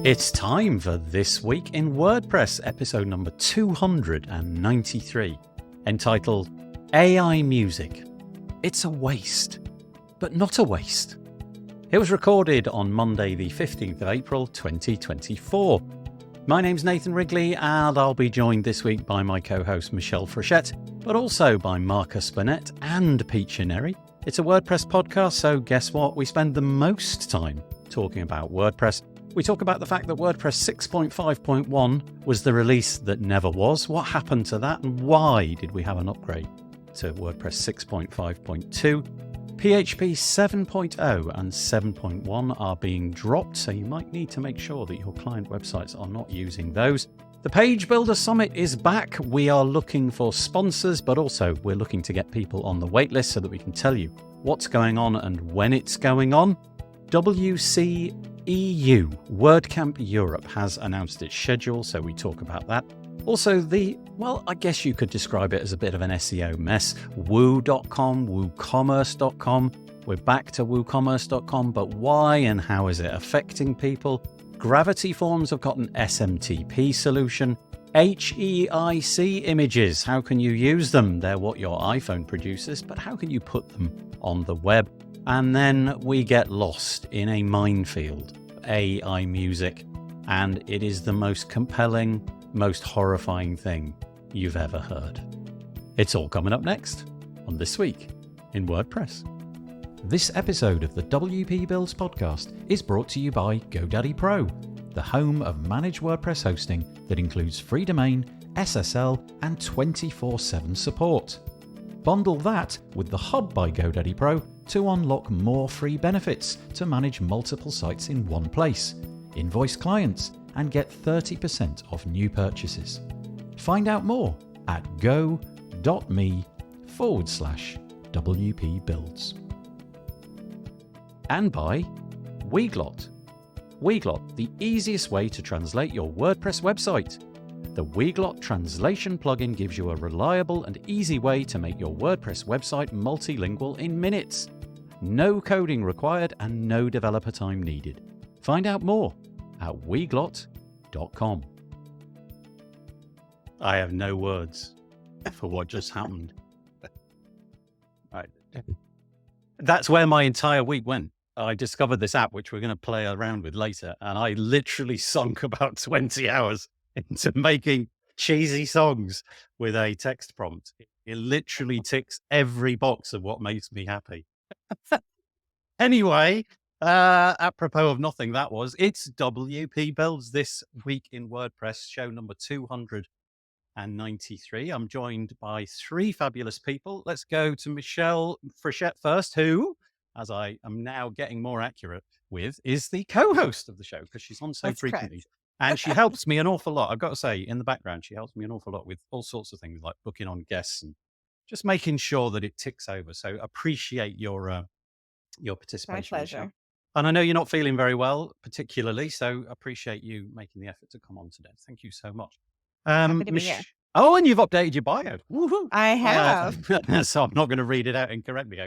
It's time for This Week in WordPress, episode number 293, entitled AI Music. It's a waste, but not a waste. It was recorded on Monday, the 15th of April, 2024. My name's Nathan Wrigley, and I'll be joined this week by my co-host Michelle Frechette, but also by Marcus Burnett and Pete Chineri. It's a WordPress podcast, so guess what? We spend the most time talking about WordPress. We talk about the fact that WordPress 6.5.1 was the release that never was. What happened to that, and why did we have an upgrade to WordPress 6.5.2? PHP 7.0 and 7.1 are being dropped, so you might need to make sure that your client websites are not using those. The Page Builder Summit is back. We are looking for sponsors, but also we're looking to get people on the waitlist so that we can tell you what's going on and when it's going on. WCEU, WordCamp Europe, has announced its schedule, so we talk about that. Also, I guess you could describe it as a bit of an SEO mess. Woo.com, WooCommerce.com. We're back to WooCommerce.com, but why and how is it affecting people? Gravity Forms have got an SMTP solution. HEIC images, how can you use them? They're what your iPhone produces, but how can you put them on the web? And then we get lost in a minefield, AI music, and it is the most compelling, most horrifying thing you've ever heard. It's all coming up next on This Week in WordPress. This episode of the WP Builds podcast is brought to you by GoDaddy Pro, the home of managed WordPress hosting that includes free domain, SSL, and 24/7 support. Bundle that with the Hub by GoDaddy Pro to unlock more free benefits to manage multiple sites in one place, invoice clients, and get 30% off new purchases. Find out more at go.me/WP Builds. And by Weglot. Weglot, the easiest way to translate your WordPress website. The Weglot translation plugin gives you a reliable and easy way to make your WordPress website multilingual in minutes. No coding required and no developer time needed. Find out more at weglot.com. I have no words for what just happened. Right. That's where my entire week went. I discovered this app, which we're going to play around with later, and I literally sunk about 20 hours into making cheesy songs with a text prompt. It literally ticks every box of what makes me happy. Anyway, apropos of nothing, it's WP Builds This Week in WordPress, show number 293. I'm joined by three fabulous people. Let's go to Michelle Frechette first, who, as I am now getting more accurate with, is the co-host of the show because she's on so frequently. Correct. And she helps me an awful lot. I've got to say, in the background, she helps me an awful lot with all sorts of things like booking on guests and just making sure that it ticks over. So appreciate your participation. My pleasure. Michelle. And I know you're not feeling very well, particularly, so appreciate you making the effort to come on today. Thank you so much. Happy to be here. Oh, and you've updated your bio. Woohoo. I have. So I'm not going to read it out incorrectly.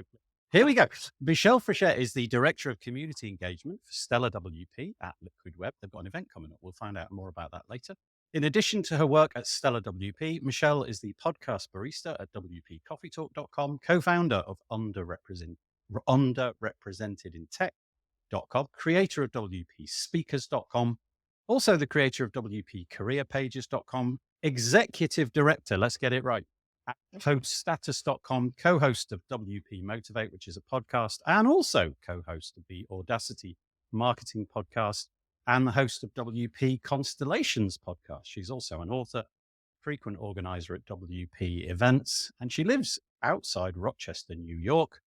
Here we go. Michelle Frechette is the Director of Community Engagement for Stellar WP at Liquid Web. They've got an event coming up. We'll find out more about that later. In addition to her work at Stellar WP, Michelle is the podcast barista at WPCoffeeTalk.com, co-founder of underrepresented-in-tech.com, creator of WPSpeakers.com, also the creator of WPCareerPages.com, executive director, let's get it right, at Poststatus.com, co-host of WP Motivate, which is a podcast, and also co-host of the Audacity Marketing Podcast, and the host of WP Constellations podcast. She's also an author, frequent organizer at WP events, and she lives outside Rochester, New York,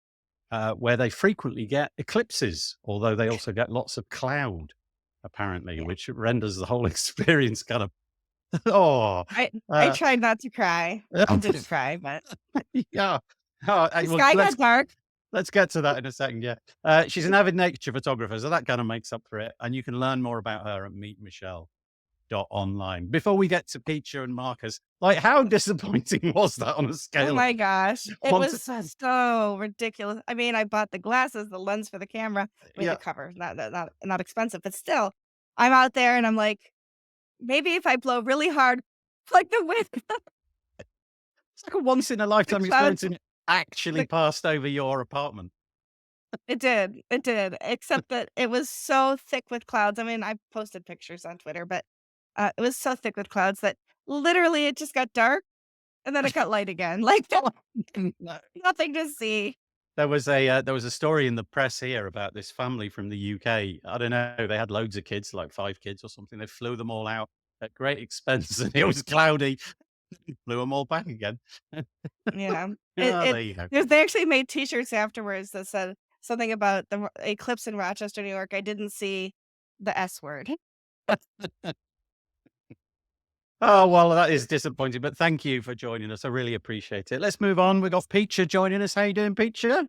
where they frequently get eclipses, although they also get lots of cloud, apparently, which renders the whole experience kind of, I tried not to cry. I didn't cry, but yeah. the sky got dark. Let's get to that in a second. Yeah. She's an avid nature photographer, so that kind of makes up for it. And you can learn more about her at meetmichelle.online. Before we get to Peter and Marcus, like, how disappointing was that on a scale? Oh my gosh. It was so ridiculous. I mean, I bought the glasses, the lens for the camera, the cover, not expensive, but still, I'm out there and I'm like, maybe if I blow really hard, like the wind. It's like a once in a lifetime experience and it actually passed over your apartment. It did. It did. Except that it was so thick with clouds. I mean, I posted pictures on Twitter, but it was so thick with clouds that literally it just got dark and then it got light again. Like nothing to see. There was a story in the press here about this family from the UK. I don't know. They had loads of kids, like 5 kids or something. They flew them all out at great expense, and it was cloudy. Flew them all back again. Yeah. There you go. They actually made T-shirts afterwards that said something about the eclipse in Rochester, New York. I didn't see the S word. Oh, well, that is disappointing, but thank you for joining us. I really appreciate it. Let's move on. We've got Peacher joining us. How you doing, Peacher?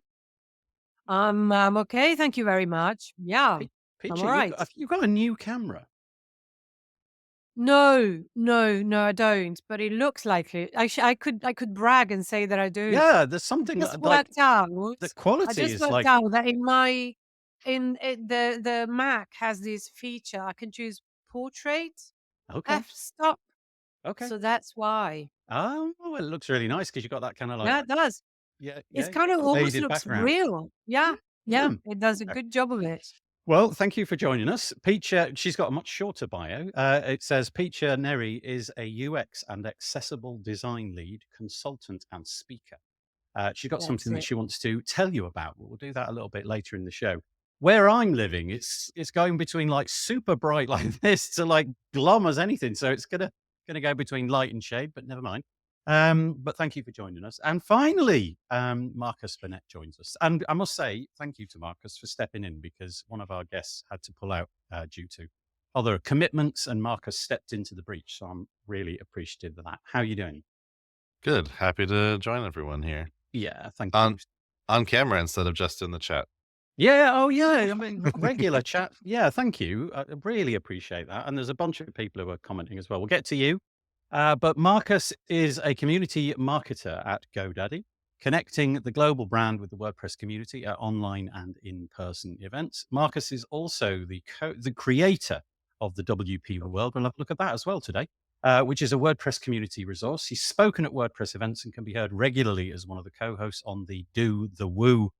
I'm okay. Thank you very much. Yeah. Peacher, I'm all right. you've got a new camera. No, I don't. But it looks like it. I could brag and say that I do. Yeah, there's something just like worked out. the quality I just is worked like out that the Mac has this feature. I can choose portrait, okay. f-stop. Okay. So that's why. Oh, well, it looks really nice because you've got that kind of like Yeah, it does. It's kind of almost looks background. real. Yeah. It does a good job of it. Well, thank you for joining us. Peacher, she's got a much shorter bio. It says Peacher Neri is a UX and accessible design lead, consultant and speaker. She's got something that she wants to tell you about. We'll do that a little bit later in the show. Where I'm living, it's going between like super bright like this to like glum as anything. So it's gonna go between light and shade, but never mind. But thank you for joining us. And finally, Marcus Burnett joins us. And I must say, thank you to Marcus for stepping in because one of our guests had to pull out due to other commitments and Marcus stepped into the breach. So I'm really appreciative of that. How are you doing? Good. Happy to join everyone here. Yeah, thank you. On camera instead of just in the chat. Yeah. Oh, yeah. I mean, regular chat. Yeah, thank you. I really appreciate that. And there's a bunch of people who are commenting as well. We'll get to you. But Marcus is a community marketer at GoDaddy, connecting the global brand with the WordPress community at online and in-person events. Marcus is also the creator of the WP World. We'll have a look at that as well today, which is a WordPress community resource. He's spoken at WordPress events and can be heard regularly as one of the co-hosts on the Do the Woo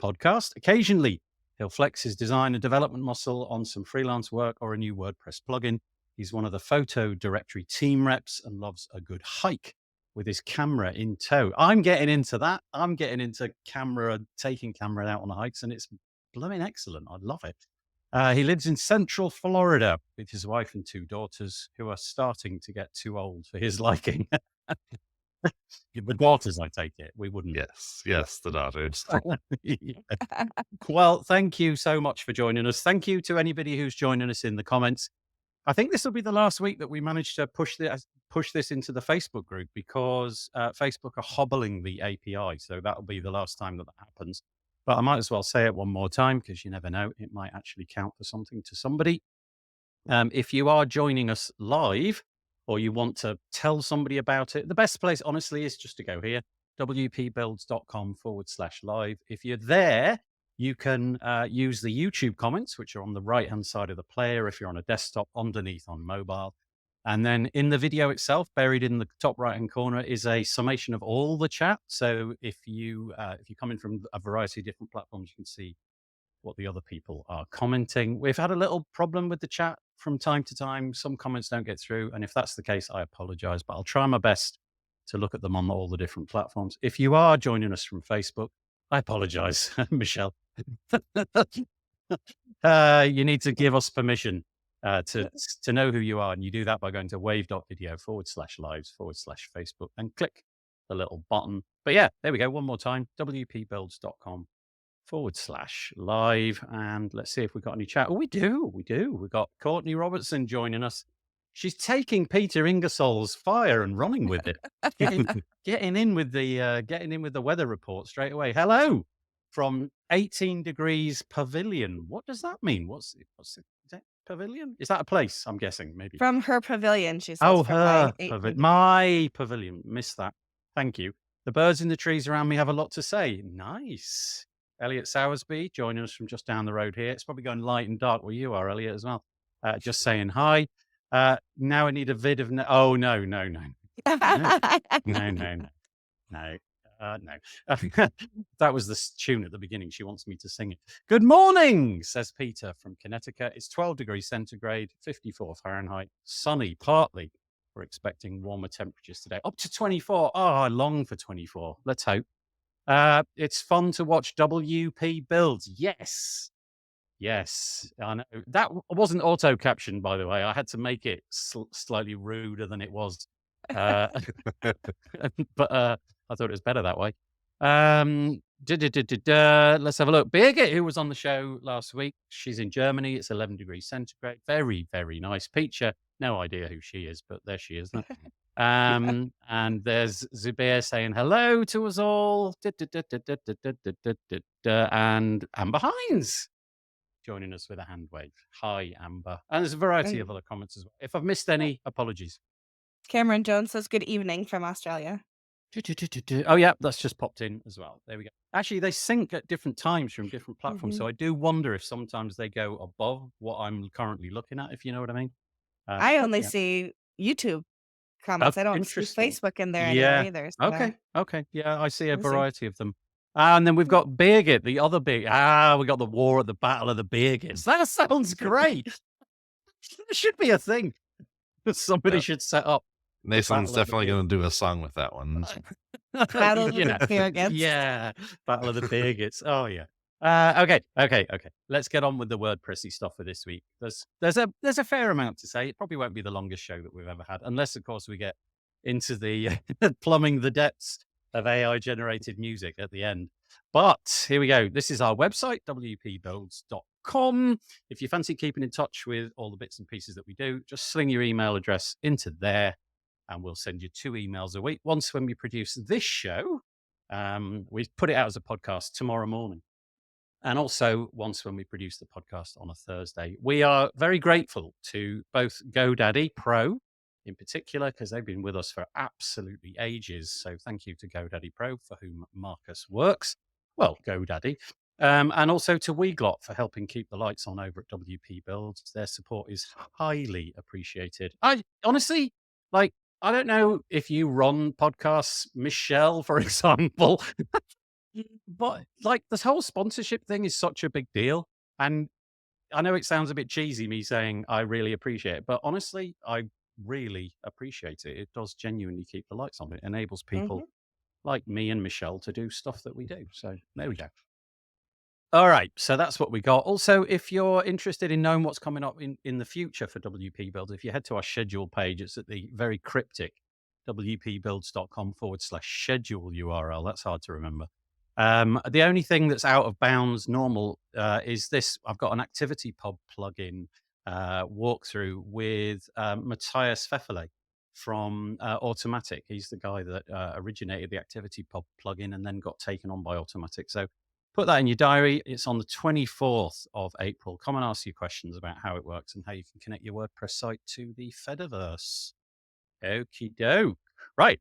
podcast. Occasionally, he'll flex his design and development muscle on some freelance work or a new WordPress plugin. He's one of the photo directory team reps and loves a good hike with his camera in tow. I'm getting into that. I'm getting into taking camera out on hikes, and it's blooming excellent. I love it. He lives in Central Florida with his wife and 2 daughters who are starting to get too old for his liking. The daughters, I take it. We wouldn't. Yes, the daughters. Yeah. Well, thank you so much for joining us. Thank you to anybody who's joining us in the comments. I think this will be the last week that we managed to push this into the Facebook group because Facebook are hobbling the API. So that'll be the last time that happens. But I might as well say it one more time because you never know. It might actually count for something to somebody. If you are joining us live or you want to tell somebody about it, the best place, honestly, is just to go here, wpbuilds.com/live. If you're there, you can use the YouTube comments, which are on the right-hand side of the player. If you're on a desktop, underneath on mobile. And then in the video itself, buried in the top right-hand corner, is a summation of all the chat. So if you come in from a variety of different platforms, you can see what the other people are commenting. We've had a little problem with the chat from time to time. Some comments don't get through. And if that's the case, I apologize, but I'll try my best to look at them on all the different platforms. If you are joining us from Facebook, I apologize, Michelle. You need to give us permission to know who you are. And you do that by going to wave.video/lives/Facebook and click the little button. But yeah, there we go. One more time, wpbuilds.com/live. And let's see if we've got any chat. Oh, we do. We've got Courtney Robertson joining us. She's taking Peter Ingersoll's fire and running with it. getting in with the weather report straight away. Hello from 18 degrees pavilion. What does that mean? What's it? Is that pavilion? Is that a place? I'm guessing maybe from her pavilion. She says. Oh, her pavilion. My pavilion. Missed that. Thank you. The birds in the trees around me have a lot to say. Nice. Elliot Sowersby joining us from just down the road here. It's probably going light and dark where you are, Elliot, as well. just saying hi. Now I need a vid of... Oh, no. No. No. That was the tune at the beginning. She wants me to sing it. Good morning, says Peter from Connecticut. It's 12 degrees centigrade, 54 Fahrenheit, sunny, partly. We're expecting warmer temperatures today, up to 24. Oh, I long for 24. Let's hope. It's fun to watch WP builds. Yes, I know. That wasn't auto captioned, by the way. I had to make it slightly ruder than it was. But I thought it was better that way. Let's have a look. Birgit, who was on the show last week, she's in Germany. It's 11 degrees centigrade. Very, very nice picture. No idea who she is, but there she is. And there's Zubair saying hello to us all. And Amber Hines joining us with a hand wave. Hi, Amber. And there's a variety of other comments as well. If I've missed any, apologies. Cameron Jones says good evening from Australia. Oh, yeah, that's just popped in as well. There we go. Actually, they sync at different times from different platforms. So I do wonder if sometimes they go above what I'm currently looking at, if you know what I mean. I only see YouTube comments. I don't see Facebook in there anywhere either. So Okay. Yeah, I see a variety of them. And then we've got Birgit, the other Birgit. We got the war at the Battle of the Birgits. That sounds great. There should be a thing that somebody should set up. Nathan's definitely going to do a song with that one. Battle of the Birgits. Yeah, Battle of the Birgits. Oh, yeah. Okay. Let's get on with the WordPressy stuff for this week. There's a fair amount to say. It probably won't be the longest show that we've ever had, unless, of course, we get into the plumbing the depths of AI-generated music at the end. But here we go. This is our website, wpbuilds.com. If you fancy keeping in touch with all the bits and pieces that we do, just sling your email address into there, and we'll send you 2 emails a week. Once when we produce this show, we put it out as a podcast tomorrow morning. And also once when we produce the podcast on a Thursday. We are very grateful to both GoDaddy Pro in particular, because they've been with us for absolutely ages. So thank you to GoDaddy Pro, for whom Marcus works. Well, GoDaddy. And also to Weglot for helping keep the lights on over at WP Builds. Their support is highly appreciated. I honestly, I don't know if you run podcasts, Michelle, for example, but this whole sponsorship thing is such a big deal. And I know it sounds a bit cheesy, me saying I really appreciate it, but honestly, I really appreciate it. It does genuinely keep the lights on. It enables people like me and Michelle to do stuff that we do. So there we go. All right, so that's what we got. Also, if you're interested in knowing what's coming up in the future for WP Builds, if you head to our schedule page, it's at the very cryptic wpbuilds.com/schedule URL. That's hard to remember. The only thing that's out of bounds normal is this. I've got an ActivityPub plugin walkthrough with Matthias Pfefferle from Automatic. He's the guy that originated the ActivityPub plugin and then got taken on by Automatic. So put that in your diary. It's on the 24th of April. Come and ask your questions about how it works and how you can connect your WordPress site to the Fediverse. Okie doke. Right,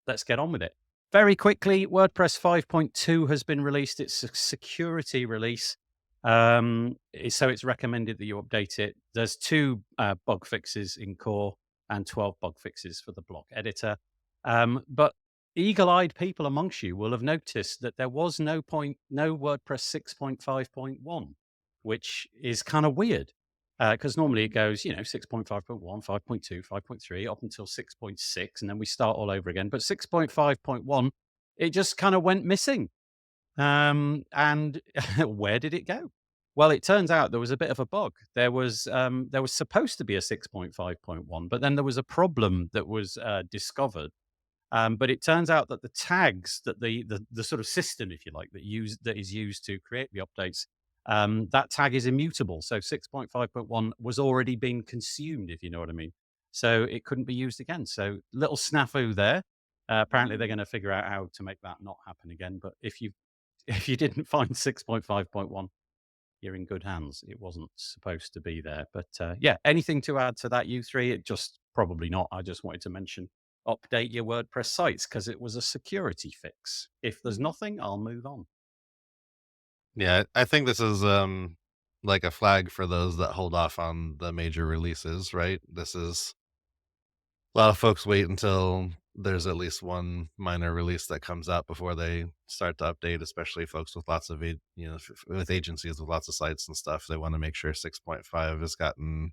let's get on with it. Very quickly, WordPress 5.2 has been released. It's a security release. So it's recommended that you update it. There's 2 bug fixes in core and 12 bug fixes for the block editor. But eagle-eyed people amongst you will have noticed that there was no WordPress 6.5.1, which is kind of weird. Because normally it goes, 6.5.1, 5.2, 5.3, up until 6.6, and then we start all over again. But 6.5.1, it just kind of went missing. And where did it go? Well, it turns out there was a bit of a bug. There was supposed to be a 6.5.1, but then there was a problem that was discovered. But it turns out that the tags that the sort of system, if you like, that is used to create the updates, that tag is immutable. So 6.5.1 was already being consumed, if you know what I mean. So it couldn't be used again. So little snafu there. Apparently they're going to figure out how to make that not happen again. But if you didn't find 6.5.1, you're in good hands. It wasn't supposed to be there. But yeah, anything to add to that, you three? It just probably not. I just wanted to mention update your WordPress sites because it was a security fix. If there's nothing, I'll move on. Yeah, I think this is like a flag for those that hold off on the major releases, right? This is a lot of folks wait until there's at least one minor release that comes out before they start to update, especially folks with lots of, with agencies with lots of sites and stuff. They want to make sure 6.5 has gotten,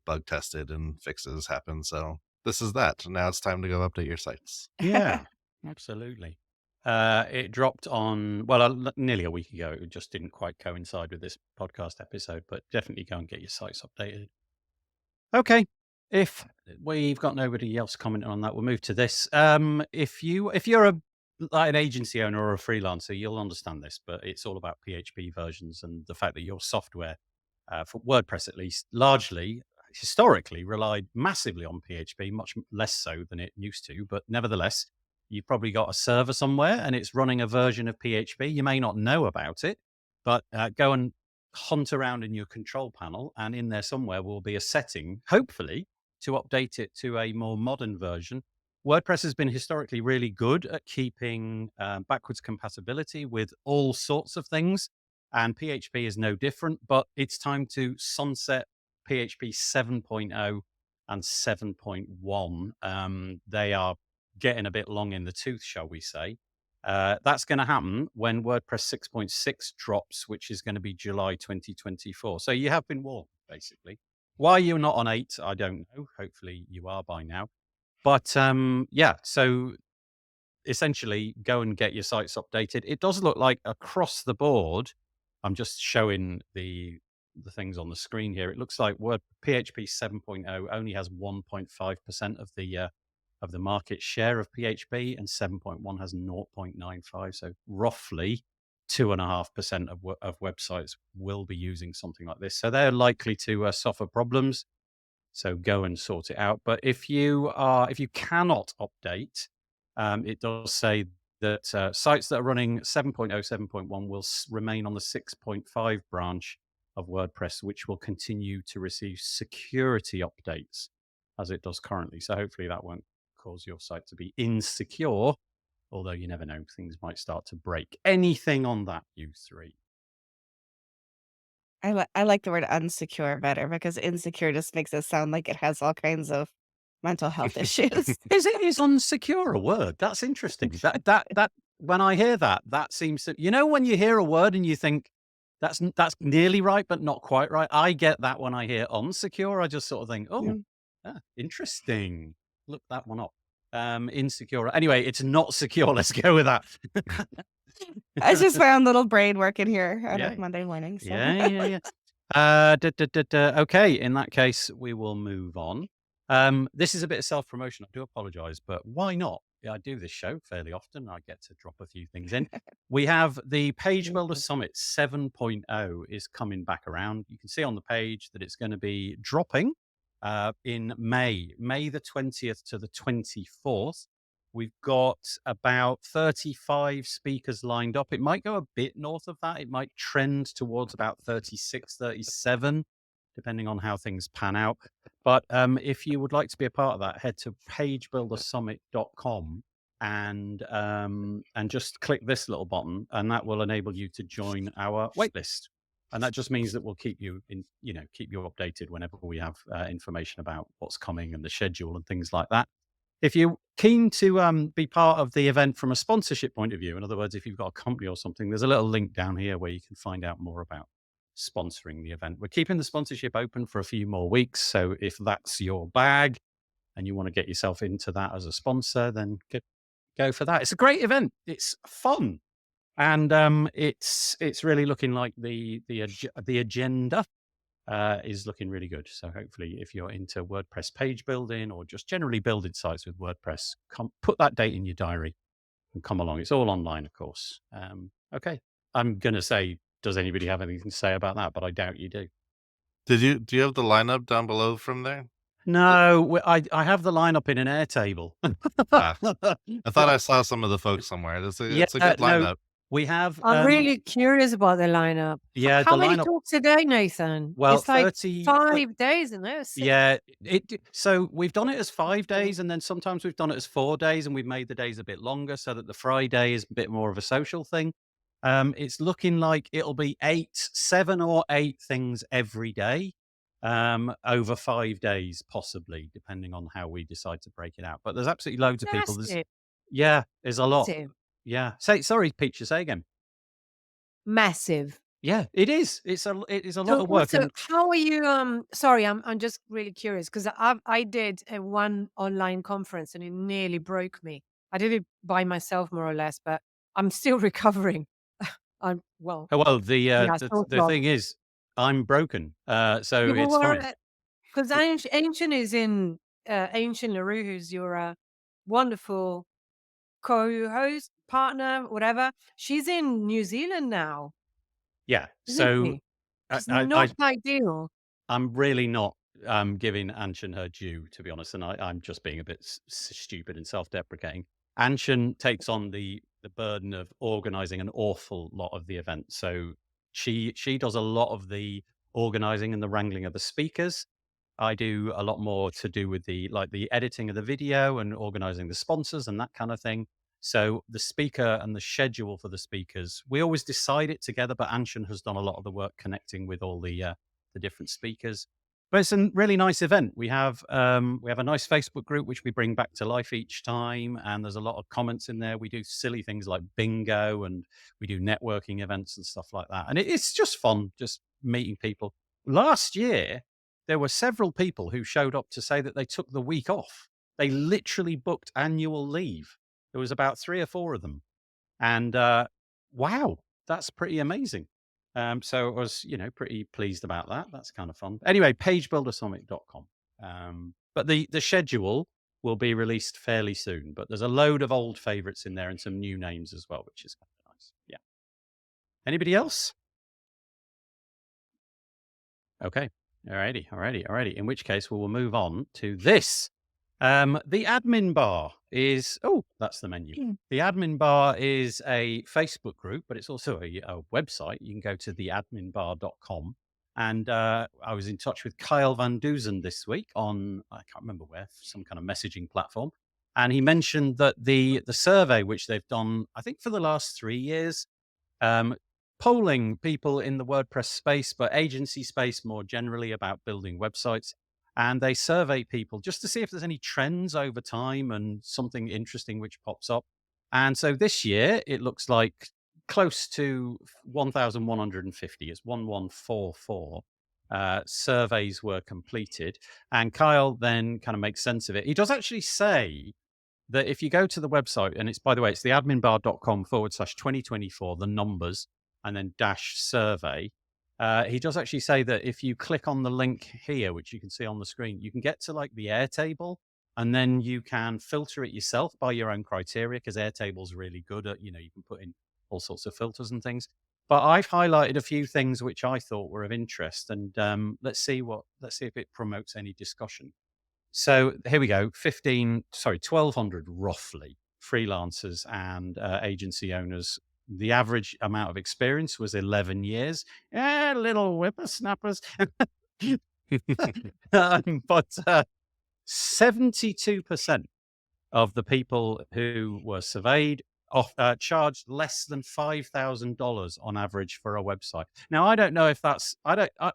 bug tested and fixes happen. So this is that. Now it's time to go update your sites. Yeah, absolutely. It dropped on, nearly a week ago. It just didn't quite coincide with this podcast episode, but definitely go and get your sites updated. Okay. If we've got nobody else commenting on that, we'll move to this. If you're an agency owner or a freelancer, you'll understand this, but it's all about PHP versions and the fact that your software, for WordPress at least, largely historically relied massively on PHP, much less so than it used to. But nevertheless, you've probably got a server somewhere and it's running a version of PHP. You may not know about it, but go and hunt around in your control panel, and in there somewhere will be a setting, hopefully, to update it to a more modern version. WordPress has been historically really good at keeping backwards compatibility with all sorts of things, and PHP is no different, but it's time to sunset PHP 7.0 and 7.1. They are getting a bit long in the tooth, shall we say. That's going to happen when WordPress 6.6 drops, which is going to be July 2024. So you have been warned, basically. Why you're not on 8, I don't know. Hopefully you are by now. But so essentially go and get your sites updated. It does look like across the board, I'm just showing the things on the screen here. It looks like PHP 7.0 only has 1.5% of the market share of PHP, and 7.1 has 0.95. So roughly 2.5% of websites will be using something like this. So they're likely to suffer problems. So go and sort it out. But if you cannot update, it does say that sites that are running 7.0, 7.1 will remain on the 6.5 branch of WordPress, which will continue to receive security updates as it does currently. So hopefully that won't cause your site to be insecure, although you never know, things might start to break. Anything on that, you three? I like the word unsecure better, because insecure just makes it sound like it has all kinds of mental health issues. Is unsecure a word? That's interesting. That when I hear that seems to, when you hear a word and you think that's nearly right, but not quite right. I get that when I hear unsecure. I just sort of think, interesting. Look that one up. Insecure. Anyway, it's not secure. Let's go with that. I just my own little brain working here on a Monday morning. So. Yeah. Okay, in that case, we will move on. This is a bit of self-promotion. I do apologize, but why not? I do this show fairly often. I get to drop a few things in. We have the Page Builder Summit 7.0 is coming back around. You can see on the page that it's going to be dropping in May the 20th to the 24th. We've got about 35 speakers lined up. It might go a bit north of that. It might trend towards about 36, 37, depending on how things pan out. But if you would like to be a part of that, head to pagebuildersummit.com and just click this little button, and that will enable you to join our waitlist. And that just means that we'll keep you updated whenever we have information about what's coming and the schedule and things like that. If you're keen to be part of the event from a sponsorship point of view, in other words, if you've got a company or something, there's a little link down here where you can find out more about sponsoring the event. We're keeping the sponsorship open for a few more weeks. So if that's your bag and you want to get yourself into that as a sponsor, then go for that. It's a great event. It's fun. And it's really looking like the agenda is looking really good. So hopefully if you're into WordPress page building or just generally building sites with WordPress, put that date in your diary and come along. It's all online, of course. Okay. I'm going to say, does anybody have anything to say about that? But I doubt you do. Do you have the lineup down below from there? No, I have the lineup in an Airtable. I thought I saw some of the folks somewhere. It's a good lineup. No, we have. I'm really curious about the lineup. Yeah, how many talks a day, Nathan? Well, it's like 30, 5 days, isn't it? Yeah, so we've done it as 5 days, and then sometimes we've done it as 4 days, and we've made the days a bit longer so that the Friday is a bit more of a social thing. It's looking like it'll be 7 or 8 things every day, over 5 days, possibly, depending on how we decide to break it out. But there's absolutely loads of people. Massive. There's a lot. Massive. Yeah. Sorry, Peach, say again. Massive. Yeah, it is. It is a lot So, of work. so And how are you? Sorry, I'm just really curious because I did one online conference and it nearly broke me. I did it by myself more or less, but I'm still recovering. I'm well, well, yeah, sort the of. thing is, I'm broken, so You it's fine. were because Ancient is in Ancient Larue, who's your wonderful co-host, partner, whatever. She's in New Zealand now, Yeah. isn't So she? I, She's I, not ideal. I'm really not giving Anshin her due, to be honest, and I'm just being a bit stupid and self-deprecating. Anshin takes on the burden of organising an awful lot of the event, so she does a lot of the organising and the wrangling of the speakers. I do a lot more to do with the editing of the video and organising the sponsors and that kind of thing. So the speaker and the schedule for the speakers, we always decide it together, but Anshin has done a lot of the work connecting with all the different speakers. But it's a really nice event. We have a nice Facebook group which we bring back to life each time, and there's a lot of comments in there. We do silly things like bingo, and we do networking events and stuff like that. And it's just fun, just meeting people. Last year, there were several people who showed up to say that they took the week off. They literally booked annual leave. There was about 3 or 4 of them, and wow, that's pretty amazing. So I was, pretty pleased about that. That's kind of fun. Anyway, pagebuildersummit.com. But the schedule will be released fairly soon. But there's a load of old favorites in there and some new names as well, which is kind of nice. Yeah. Anybody else? Okay. Alrighty. In which case, we will move on to this. The admin bar is, that's the menu. The admin bar is a Facebook group, but it's also a website. You can go to theadminbar.com. And I was in touch with Kyle Van Duzen this week on, I can't remember where, some kind of messaging platform. And he mentioned that the survey, which they've done, I think for the last 3 years, polling people in the WordPress space, but agency space more generally, about building websites. And they survey people just to see if there's any trends over time and something interesting which pops up. And so this year, it looks like close to 1,150. It's 1,144 surveys were completed. And Kyle then kind of makes sense of it. He does actually say that if you go to the website, and it's, by the way, it's theadminbar.com/2024, the numbers, and then -survey. He does actually say that if you click on the link here, which you can see on the screen, you can get to like the Airtable, and then you can filter it yourself by your own criteria, because Airtable's really good at, you can put in all sorts of filters and things. But I've highlighted a few things which I thought were of interest, and let's see if it promotes any discussion. So here we go. 1,200 roughly freelancers and agency owners. The average amount of experience was 11 years. Little whippersnappers. But 72% of the people who were surveyed charged less than $5,000 on average for a website. Now, I don't know if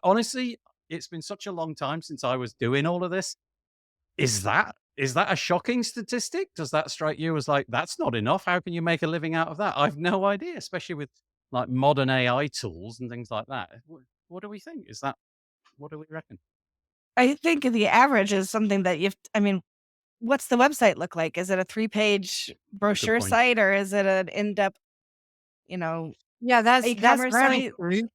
honestly, it's been such a long time since I was doing all of this. Is that a shocking statistic? Does that strike you as like, that's not enough? How can you make a living out of that? I've no idea, especially with like modern AI tools and things like that. What do we think? What do we reckon? I think the average is something that what's the website look like? Is it a 3-page brochure point. site, or is it an in-depth, Yeah, that's e-commerce very site? true.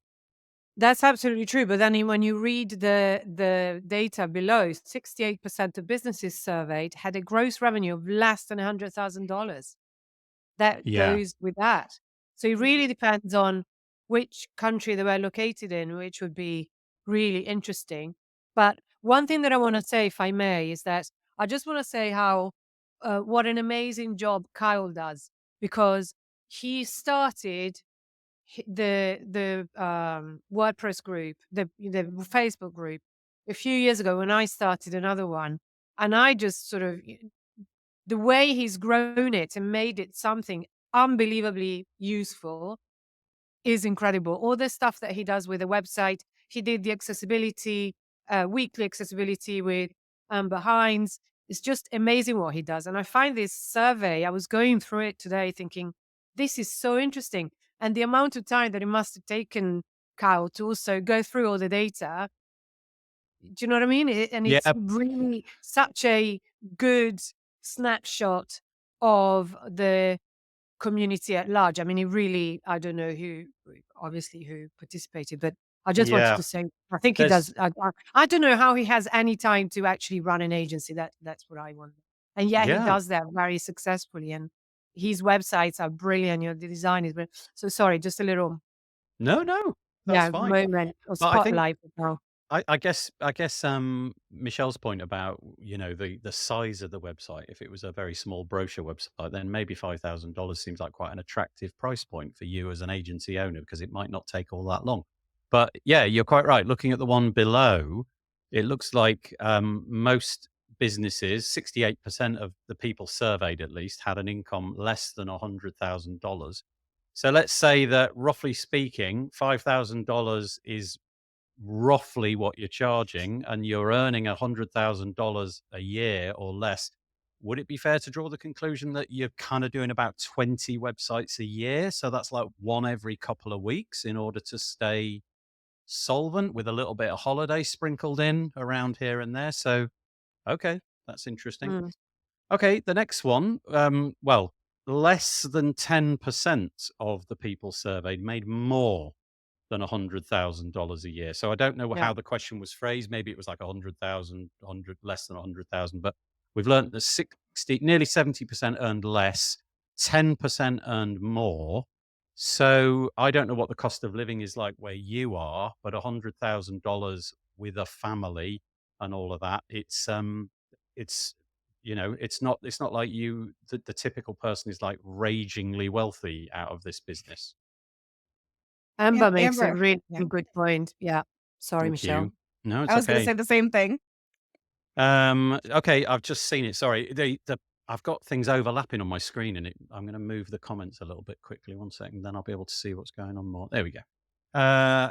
That's absolutely true. But then when you read the data below, 68% of businesses surveyed had a gross revenue of less than $100,000. That goes with that. So it really depends on which country they were located in, which would be really interesting. But one thing that I want to say, if I may, is that I just want to say how what an amazing job Kyle does, because he started the WordPress group, the Facebook group, a few years ago when I started another one, and I just sort of, the way he's grown it and made it something unbelievably useful, is incredible. All the stuff that he does with the website, he did the accessibility, weekly accessibility with Amber Hines. It's just amazing what he does. And I find this survey, I was going through it today thinking, this is so interesting. And the amount of time that it must have taken Kyle to also go through all the data. Do you know what I mean? And it's Yeah, really such a good snapshot of the community at large. I mean, it really, I don't know obviously who participated, but I just wanted yeah. to say, I think he There's does. I don't know how he has any time to actually run an agency. That's what I want. And yeah, he yeah. does that very successfully. And his websites are brilliant. The design is brilliant. So sorry, just a little, No, that's fine. moment or But I think spotlight now. I guess Michelle's point about the size of the website. If it was a very small brochure website, then maybe $5,000 seems like quite an attractive price point for you as an agency owner because it might not take all that long. But yeah, you're quite right. Looking at the one below, it looks like most businesses, 68% of the people surveyed at least, had an income less than $100,000. So let's say that roughly speaking, $5,000 is roughly what you're charging and you're earning $100,000 a year or less. Would it be fair to draw the conclusion that you're kind of doing about 20 websites a year? So that's like one every couple of weeks in order to stay solvent with a little bit of holiday sprinkled in around here and there. So, okay, that's interesting. Mm. Okay, the next one. Well, less than 10% of the people surveyed made more than $100,000 a year. So I don't know Yeah. how the question was phrased. Maybe it was like 100,000, less than 100,000. But we've learned that nearly 70% earned less, 10% earned more. So I don't know what the cost of living is like where you are, but $100,000 with a family and all of that, it's it's not like the typical person is like ragingly wealthy out of this business. Amber makes a Amber. really Yeah. good point. Yeah. Sorry, Thank you. Michelle. No, it's I was going to okay. say the same thing. Okay, I've just seen it. Sorry, I've got things overlapping on my screen, and I'm going to move the comments a little bit quickly. 1 second, then I'll be able to see what's going on more. There we go.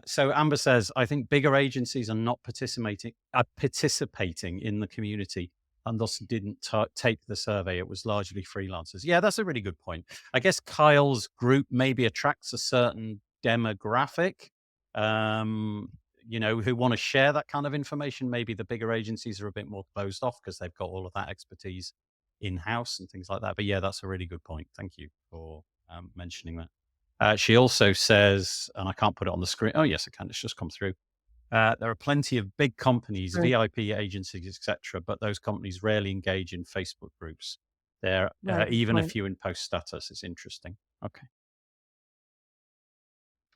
So Amber says, I think bigger agencies are not participating in the community and thus didn't take the survey. It was largely freelancers. Yeah, that's a really good point. I guess Kyle's group maybe attracts a certain demographic. Who want to share that kind of information. Maybe the bigger agencies are a bit more closed off because they've got all of that expertise in-house and things like that. But yeah, that's a really good point. Thank you for mentioning that. She also says, and I can't put it on the screen. Oh, yes, I can. It's just come through. There are plenty of big companies, Right. VIP agencies, etc., but those companies rarely engage in Facebook groups. They're Right, good even a point. few in post status. It's interesting. Okay.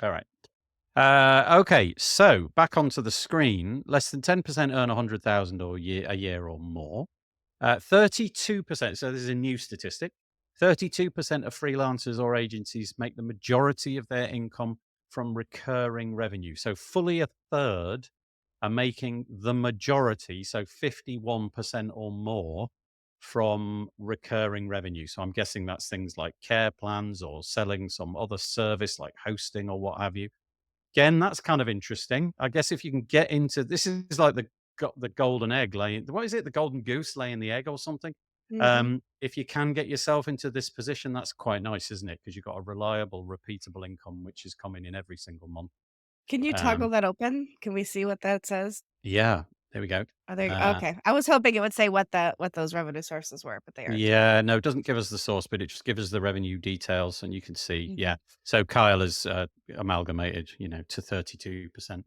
All right. Okay, so back onto the screen. Less than 10% earn 100,000 a year or more. 32%. So this is a new statistic. 32% of freelancers or agencies make the majority of their income from recurring revenue. So fully a third are making the majority, so 51% or more, from recurring revenue. So I'm guessing that's things like care plans or selling some other service like hosting or what have you. Again, that's kind of interesting. I guess if you can get into this is like the golden egg laying. What is it? The golden goose laying the egg or something. If you can get yourself into this position, that's quite nice, isn't it? Because you've got a reliable, repeatable income which is coming in every single month. Can you toggle that open? Can we see what that says? Yeah, there we go. Are they okay? I was hoping it would say what those revenue sources were, but they aren't. Yeah, no, it doesn't give us the source, but it just gives us the revenue details, and you can see. Yeah, so Kyle has amalgamated, to 32%.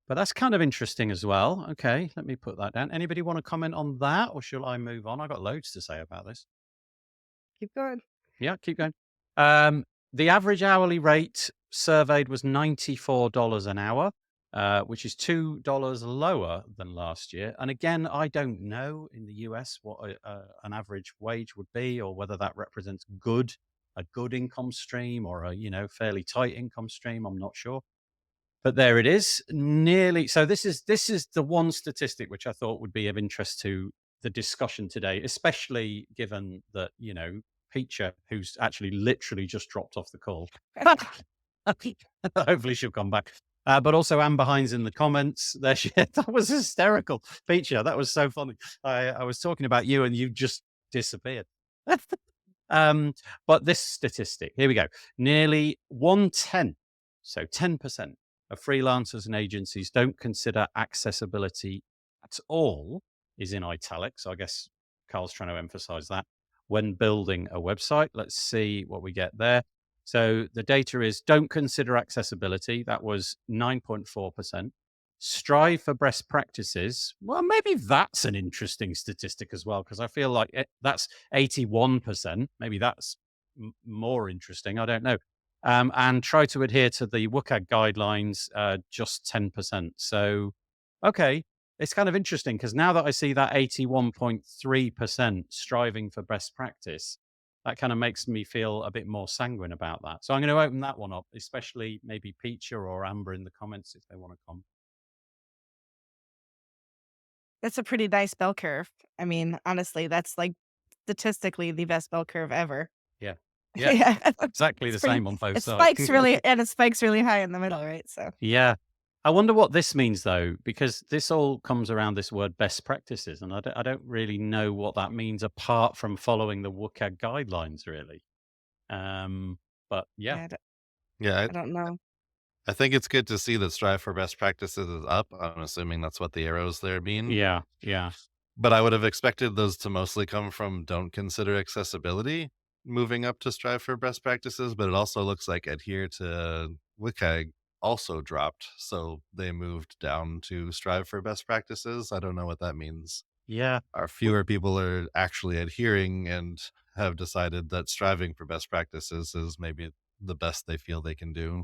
But that's kind of interesting as well. Okay, let me put that down. Anybody want to comment on that, or shall I move on? I got loads to say about this. Keep going. Yeah, keep going. The average hourly rate surveyed was $94 an hour, which is $2 lower than last year. And again, I don't know in the US what an average wage would be, or whether that represents a good income stream, or a fairly tight income stream. I'm not sure. But there it is. Nearly. So this is the one statistic which I thought would be of interest to the discussion today, especially given that Peacher, who's actually literally just dropped off the call, Hopefully she'll come back. But also Amber Hines in the comments. There she is. That was hysterical. Feature. That was so funny. I was talking about you and you just disappeared. But this statistic, here we go. Nearly 1/10, so 10% of freelancers and agencies don't consider accessibility at all, is in italics. I guess Carl's trying to emphasize that when building a website. Let's see what we get there. So the data is don't consider accessibility. That was 9.4%. Strive for best practices. Well, maybe that's an interesting statistic as well, because I feel like that's 81%. Maybe that's more interesting. I don't know. And try to adhere to the WCAG guidelines, just 10%. So, okay, it's kind of interesting because now that I see that 81.3% striving for best practice, that kind of makes me feel a bit more sanguine about that. So I'm going to open that one up, especially maybe Peacher or Amber in the comments if they want to come. That's a pretty nice bell curve. I mean, honestly, that's like statistically the best bell curve ever. Yeah. Yeah. Exactly the It's pretty, same on both it sides. spikes really, and it spikes really high in the middle, right? So Yeah. I wonder what this means though, because this all comes around this word best practices, and I don't really know what that means apart from following the WCAG guidelines, really. But yeah, yeah, Yeah, I don't know. I think it's good to see that strive for best practices is up. I'm assuming that's what the arrows there mean. yeah. But I would have expected those to mostly come from don't consider accessibility moving up to strive for best practices, but it also looks like adhere to WCAG also dropped. So they moved down to strive for best practices. I don't know what that means. Yeah. Are fewer people are actually adhering and have decided that striving for best practices is maybe the best they feel they can do.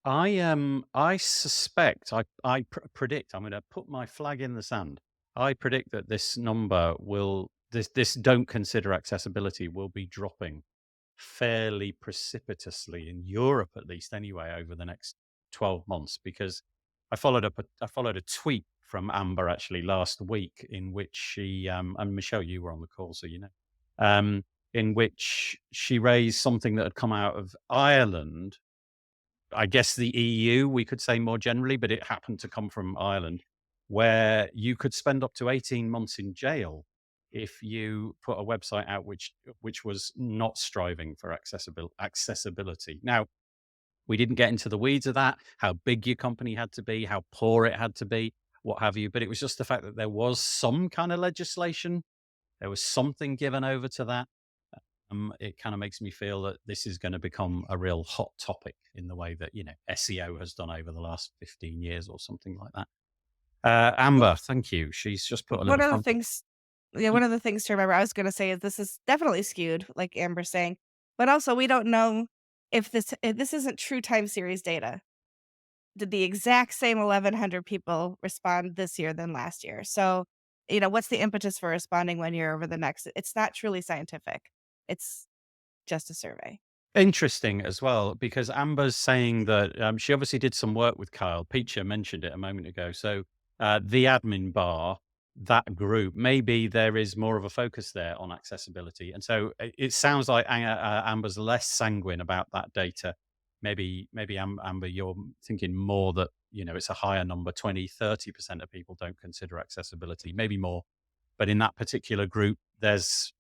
I suspect, I predict, I'm going to put my flag in the sand. I predict that this number will, this don't consider accessibility will be dropping fairly precipitously in Europe, at least anyway, over the next 12 months, because I followed a tweet from Amber actually last week in which she, and Michelle, you were on the call, so you know, in which she raised something that had come out of Ireland, I guess the EU, we could say more generally, but it happened to come from Ireland, where you could spend up to 18 months in jail if you put a website out which was not striving for accessibility. Now, we didn't get into the weeds of that, how big your company had to be, how poor it had to be, what have you, but it was just the fact that there was some kind of legislation, there was something given over to that. It kind of makes me feel that this is going to become a real hot topic in the way that, you know, SEO has done over the last 15 years or something like that. Amber, thank you. She's just put a One little of the comment. things, yeah, one of the things to remember, I was going to say, is this is definitely skewed, like Amber's saying, but also we don't know if this isn't true time series data. Did the exact same 1,100 people respond this year than last year? So, you know, what's the impetus for responding 1 year over the next? It's not truly scientific. It's just a survey. Interesting as well, because Amber's saying that she obviously did some work with Kyle. Peacher mentioned it a moment ago. So the admin bar, that group, maybe there is more of a focus there on accessibility. And so it sounds like Amber's less sanguine about that data. Maybe Amber, you're thinking more that, you know, it's a higher number, 20, 30% of people don't consider accessibility, maybe more. But in that particular group, there's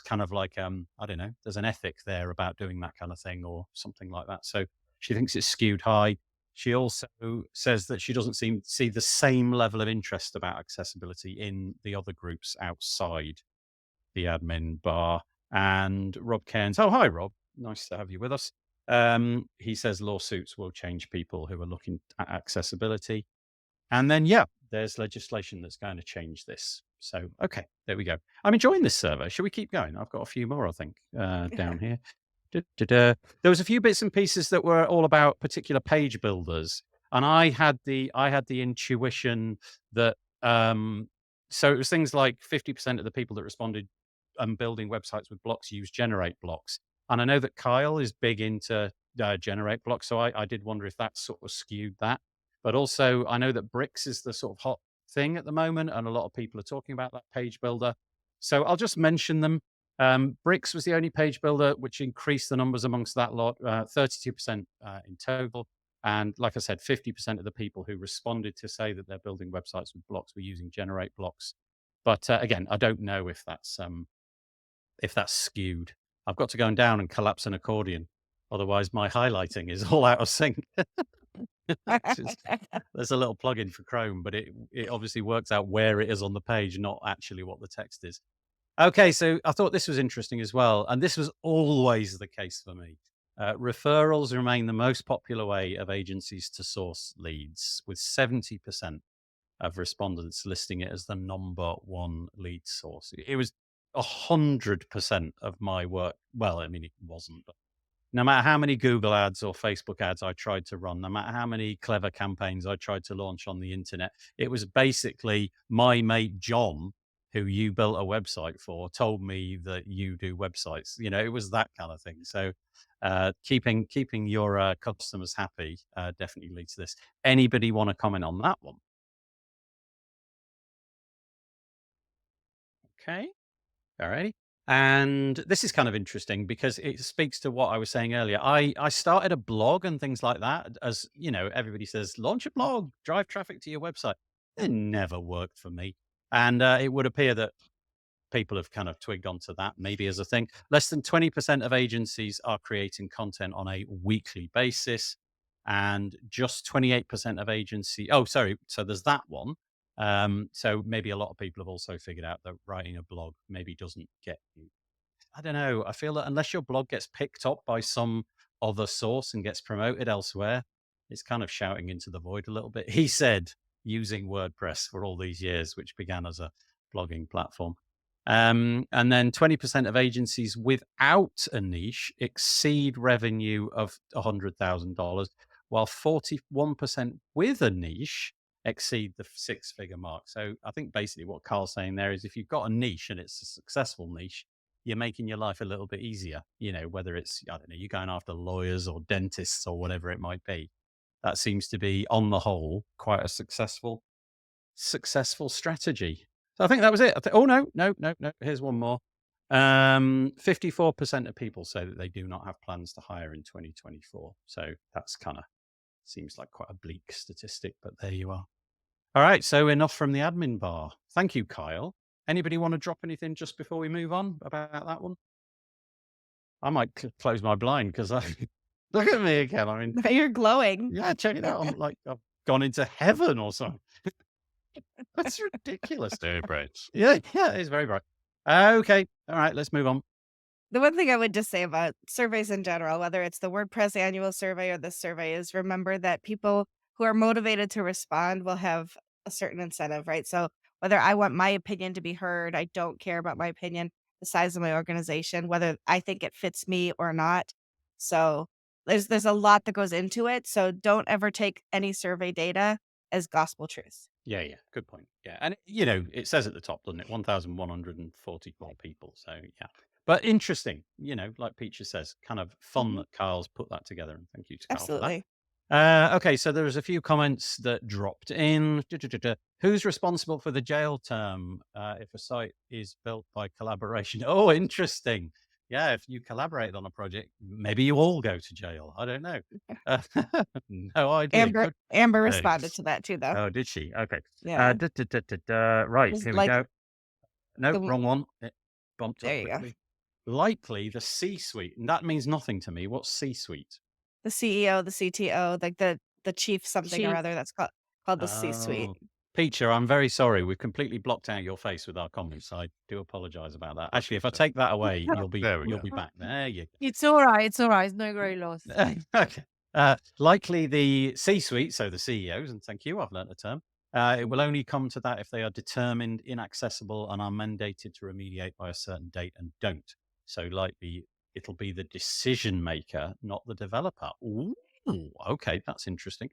kind of like, I don't know, there's an ethic there about doing that kind of thing or something like that. So she thinks it's skewed high. She also says that she doesn't see the same level of interest about accessibility in the other groups outside the admin bar. And Rob Cairns, oh, hi, Rob. Nice to have you with us. He says lawsuits will change people who are looking at accessibility. And then, yeah, there's legislation that's going to change this. So, okay, there we go. I'm enjoying this survey. Should we keep going? I've got a few more, I think, down here. There was a few bits and pieces that were all about particular page builders, and I had the intuition that so it was things like 50% of the people that responded building websites with blocks use generate blocks, and I know that Kyle is big into generate blocks, so I did wonder if that sort of skewed that. But also, I know that bricks is the sort of hot thing at the moment, and a lot of people are talking about that page builder. So I'll just mention them. Bricks was the only page builder which increased the numbers amongst that lot, 32% in total. And like I said, 50% of the people who responded to say that they're building websites with blocks were using Generate blocks. But again, I don't know if that's skewed. I've got to go down and collapse an accordion. Otherwise, my highlighting is all out of sync. There's a little plugin for Chrome, but it obviously works out where it is on the page, not actually what the text is. Okay, so I thought this was interesting as well. And this was always the case for me. Referrals remain the most popular way of agencies to source leads, with 70% of respondents listing it as the number one lead source. It was 100% of my work. Well, I mean, it wasn't, but no matter how many Google ads or Facebook ads I tried to run, no matter how many clever campaigns I tried to launch on the internet, it was basically my mate John, who you built a website for, told me that you do websites. You know, it was that kind of thing. So keeping your customers happy definitely leads to this. Anybody want to comment on that one? Okay. All right. And this is kind of interesting because it speaks to what I was saying earlier. I started a blog and things like that. As you know, everybody says, launch a blog, drive traffic to your website. It never worked for me. And it would appear that people have kind of twigged onto that maybe as a thing. Less than 20% of agencies are creating content on a weekly basis. And just 28% of agency. Oh, sorry. So there's that one. So maybe a lot of people have also figured out that writing a blog maybe doesn't get you. I don't know. I feel that unless your blog gets picked up by some other source and gets promoted elsewhere, it's kind of shouting into the void a little bit. He said using WordPress for all these years, which began as a blogging platform. And then 20% of agencies without a niche exceed revenue of $100,000, while 41% with a niche exceed the six-figure mark. So I think basically what Carl's saying there is if you've got a niche and it's a successful niche, you're making your life a little bit easier, you know, whether it's, I don't know, you're going after lawyers or dentists or whatever it might be. That seems to be, on the whole, quite a successful strategy. So I think that was it. Oh, no. Here's one more. 54% of people say that they do not have plans to hire in 2024. So that's kind of seems like quite a bleak statistic, but there you are. All right, so enough from the admin bar. Thank you, Kyle. Anybody want to drop anything just before we move on about that one? I might close my blind because look at me again. I mean, You're glowing. Yeah, check it out. I'm like I've gone into heaven or something. That's ridiculous. Very bright. Yeah, it's very bright. Okay, all right, let's move on. The one thing I would just say about surveys in general, whether it's the WordPress annual survey or this survey, is remember that people who are motivated to respond will have a certain incentive, right? So whether I want my opinion to be heard, I don't care about my opinion, the size of my organization, whether I think it fits me or not. So there's a lot that goes into it. So don't ever take any survey data as gospel truth. Yeah, good point. Yeah, and you know, it says at the top, doesn't it? 1,144 people. So yeah, but interesting. You know, like Peacher says, kind of fun that Kyle's put that together. And thank you to Kyle for that. Absolutely. Okay, so there's a few comments that dropped in. Who's responsible for the jail term if a site is built by collaboration? Oh, interesting. Yeah, if you collaborate on a project, maybe you all go to jail. I don't know. No idea. Amber responded to that too, though. Oh, did she? Okay. Yeah. Right, Just here we like go. No, the- wrong one. It bumped up There you go. quickly. Likely the C-suite. And that means nothing to me. What's C-suite? The CEO, the CTO, like the chief something or Chief. other. That's called the C-suite. Oh. Peacher, I'm very sorry. We've completely blocked out your face with our comments. I do apologize about that. Actually, if I take that away, you'll be back. There you go. It's all right. It's all right. It's no great loss. Okay. Likely the C-suite, so the CEOs, and thank you, I've learnt a term. It will only come to that if they are determined inaccessible and are mandated to remediate by a certain date and don't. So likely it'll be the decision maker, not the developer. Ooh, okay, that's interesting.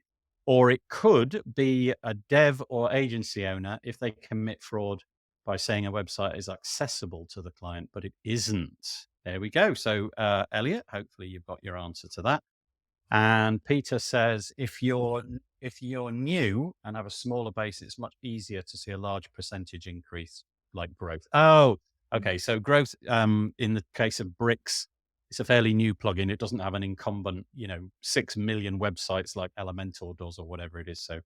Or it could be a dev or agency owner if they commit fraud by saying a website is accessible to the client, but it isn't. There we go. So, Elliot, hopefully you've got your answer to that. And Peter says, if you're new and have a smaller base, it's much easier to see a large percentage increase like growth. Oh, Okay, so growth in the case of Bricks, it's a fairly new plugin. It doesn't have an incumbent, 6 million websites like Elementor does or whatever it is. So,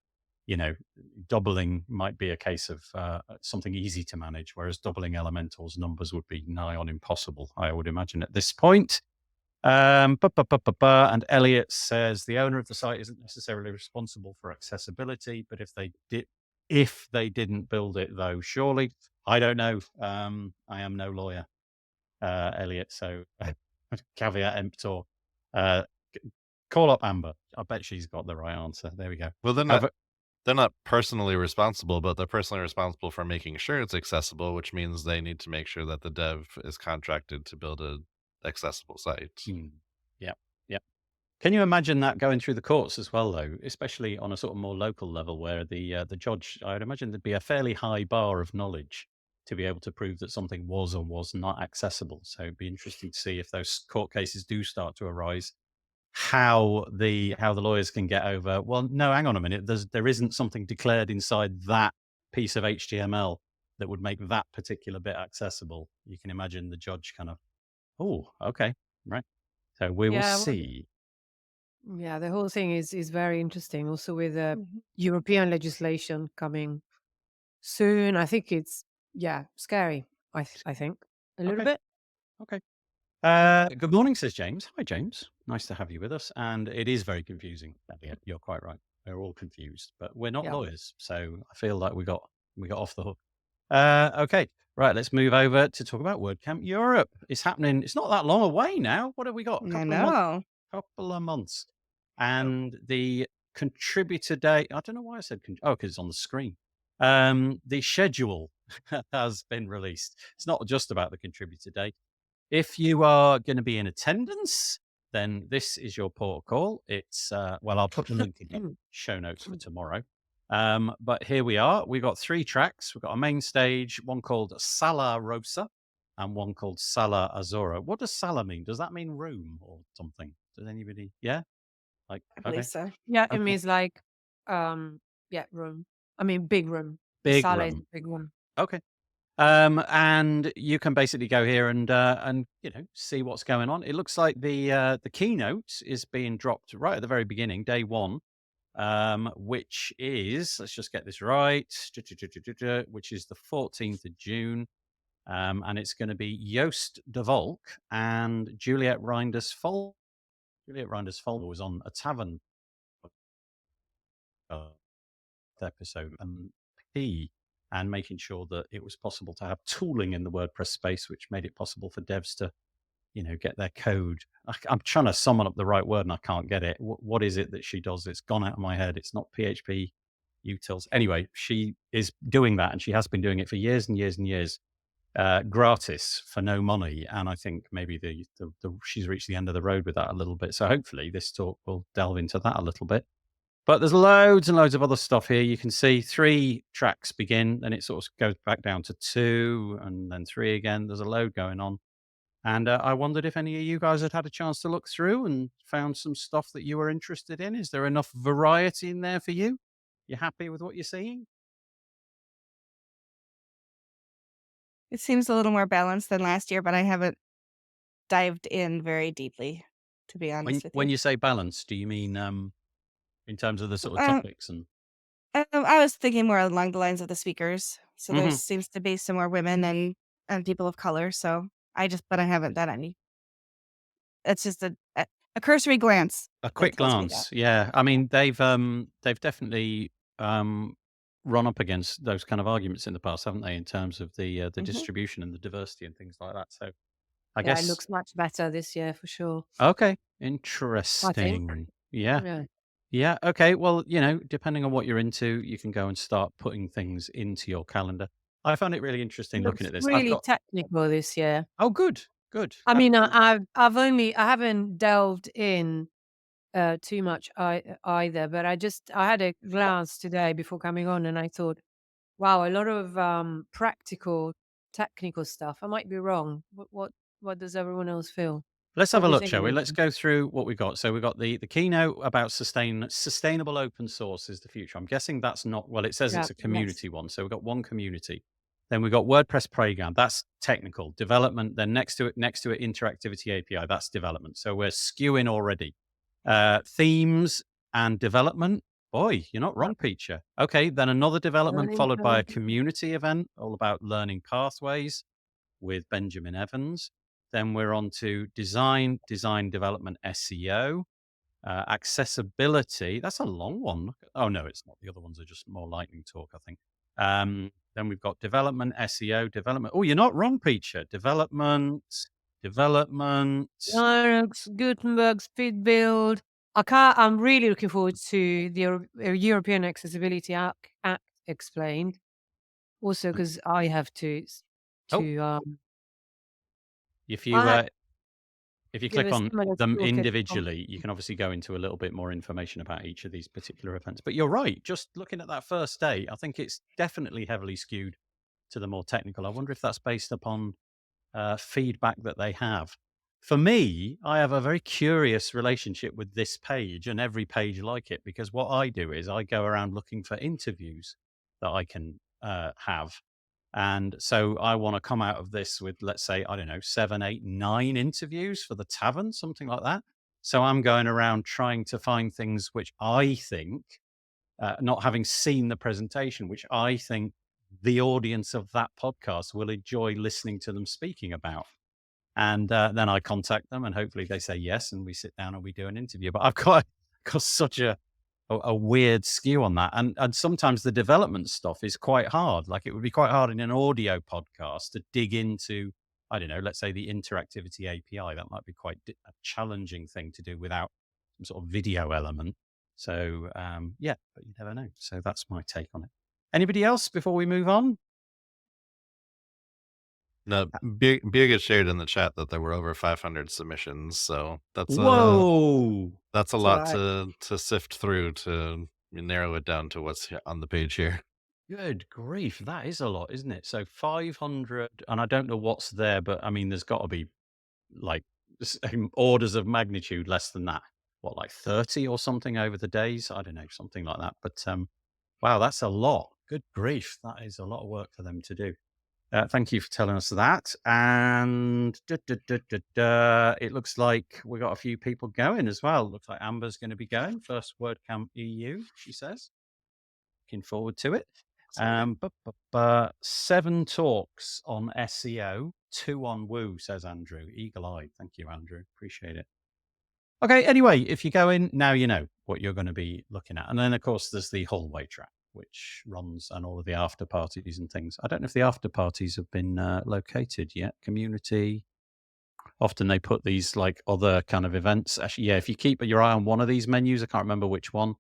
doubling might be a case of something easy to manage, whereas doubling Elementor's numbers would be nigh on impossible, I would imagine, at this point. And Elliot says the owner of the site isn't necessarily responsible for accessibility, but if they didn't build it, though, surely. I don't know. I am no lawyer, Elliot. So caveat emptor. Call up Amber. I bet she's got the right answer. There we go. Well, they're not personally responsible, but they're personally responsible for making sure it's accessible, which means they need to make sure that the dev is contracted to build a accessible site. Yeah. Can you imagine that going through the courts as well, though, especially on a sort of more local level where the judge, I would imagine there'd be a fairly high bar of knowledge to be able to prove that something was or was not accessible. So it'd be interesting to see if those court cases do start to arise, how the lawyers can get over, well, no, hang on a minute, there isn't something declared inside that piece of HTML that would make that particular bit accessible. You can imagine the judge kind of, oh, okay, right. So we will see. Yeah, the whole thing is very interesting. Also with Mhm. European legislation coming soon, I think it's scary. I think a little Okay. bit. Okay. Good morning, says James. Hi, James. Nice to have you with us. And it is very confusing. Elliot. You're quite right. We're all confused, but we're not Yeah. lawyers, so I feel like we got off the hook. Okay, right. Let's move over to talk about WordCamp Europe. It's happening. It's not that long away now. What have we got? I know. Couple of months. And the contributor day. I don't know why I said because it's on the screen. The schedule has been released. It's not just about the contributor day. If you are going to be in attendance, then this is your port of call. It's I'll put the link in the show notes for tomorrow. But here we are. We've got 3 tracks. We've got a main stage, one called Sala Rosa and one called Sala Azora. What does Sala mean? Does that mean room or something? Does anybody? Yeah? I believe so. Yeah, Okay. it means like room. I mean big room. The Big sala is room. a big one. Okay. And you can basically go here and see what's going on. It looks like the keynote is being dropped right at the very beginning, day 1, which is, let's just get this right, which is the 14th of June, and it's going to be Joost de Volk and Juliet Reinders Folder. Juliet Reinders Folder was on a tavern episode and making sure that it was possible to have tooling in the WordPress space, which made it possible for devs to, get their code. I'm trying to summon up the right word and I can't get it. What is it that she does? It's gone out of my head. It's not PHP utils. Anyway, she is doing that and she has been doing it for years and years and years, gratis for no money. And I think maybe she's reached the end of the road with that a little bit. So hopefully this talk will delve into that a little bit. But there's loads and loads of other stuff here. You can see 3 tracks begin, then it sort of goes back down to 2 and then 3 again. There's a load going on. And I wondered if any of you guys had a chance to look through and found some stuff that you were interested in. Is there enough variety in there for you? You happy with what you're seeing? It seems a little more balanced than last year, but I haven't dived in very deeply, to be honest with When you. you say balance, do you mean in terms of the sort of Um, topics and? I was thinking more along the lines of the speakers. So there Mhm. seems to be some more women and people of color. So but I haven't done any. It's just a cursory glance. A that quick tells me that. glance, yeah. I mean, they've definitely run up against those kind of arguments in the past, haven't they? In terms of the Mhm. distribution and the diversity and things like that. So I Yeah, it guess looks much better this year for sure. okay, I think. interesting. Yeah. Yeah. Okay. Well, depending on what you're into, you can go and start putting things into your calendar. I found it really interesting It looking looks at this. I've really got. technical this year. Oh, good, good. I mean, I haven't delved in too much either, but I had a glance today before coming on, and I thought, wow, a lot of practical, technical stuff. I might be wrong. What does everyone else feel? Let's What have a do you look, think, shall we? Let's Nathan? go through what we've got. So we've got the keynote about sustainable open source is the future. I'm guessing that's not, well, it says Yeah, it's a yes. community one. So we've got one community. Then we've got WordPress Playground. That's technical development. Then next to it, Interactivity API. That's development. So we're skewing already. Themes and development. Boy, you're not wrong, Peacher. Okay, then another development Learning followed by a curve. community event all about learning pathways with Benjamin Evans. Then we're on to design development, SEO, accessibility. That's a long one. Oh, no, it's not. The other ones are just more lightning talk, I think. Then we've got development, SEO, development. Oh, you're not wrong, Peacher. Development. Linux, Gutenberg, speed build. I'm really looking forward to the European Accessibility Act explained. Also, because I have to. If I you give click a on similar them toolkit from- individually, you can obviously go into a little bit more information about each of these particular events. But you're right. Just looking at that first day, I think it's definitely heavily skewed to the more technical. I wonder if that's based upon feedback that they have. For me, I have a very curious relationship with this page and every page like it, because what I do is I go around looking for interviews that I can have. And so I want to come out of this with, let's say, I don't know, 7, 8, 9 interviews for the tavern, something like that. So I'm going around trying to find things which I think, not having seen the presentation, which I think the audience of that podcast will enjoy listening to them speaking about. And then I contact them and hopefully they say yes, and we sit down and we do an interview. But I've got such a weird skew on that. And sometimes the development stuff is quite hard. Like it would be quite hard in an audio podcast to dig into, I don't know, let's say the interactivity API. That might be quite a challenging thing to do without some sort of video element. So, yeah, but you never know. So that's my take on it. Anybody else before we move on? No, Birgit shared in the chat that there were over 500 submissions. So that's Whoa! that's a That's lot right. to sift through to narrow it down to what's on the page here. Good grief, that is a lot, isn't it? So 500, and I don't know what's there, but I mean, there's got to be like orders of magnitude less than that. What, like 30 or something over the days? I don't know, something like that. But wow, that's a lot. Good grief, that is a lot of work for them to do. Thank you for telling us that. And it looks like we got a few people going as well. Looks like Amber's going to be going. First WordCamp EU, she says. Looking forward to it. 7 talks on SEO, 2 on Woo, says Andrew. Eagle-eyed. Thank you, Andrew. Appreciate it. Okay, anyway, if you go in, now you know what you're going to be looking at. And then, of course, there's the hallway track, which runs, and all of the after parties and things. I don't know if the after parties have been located yet. Community. Often they put these like other kind of events. Actually, yeah, if you keep your eye on one of these menus, I can't remember which one,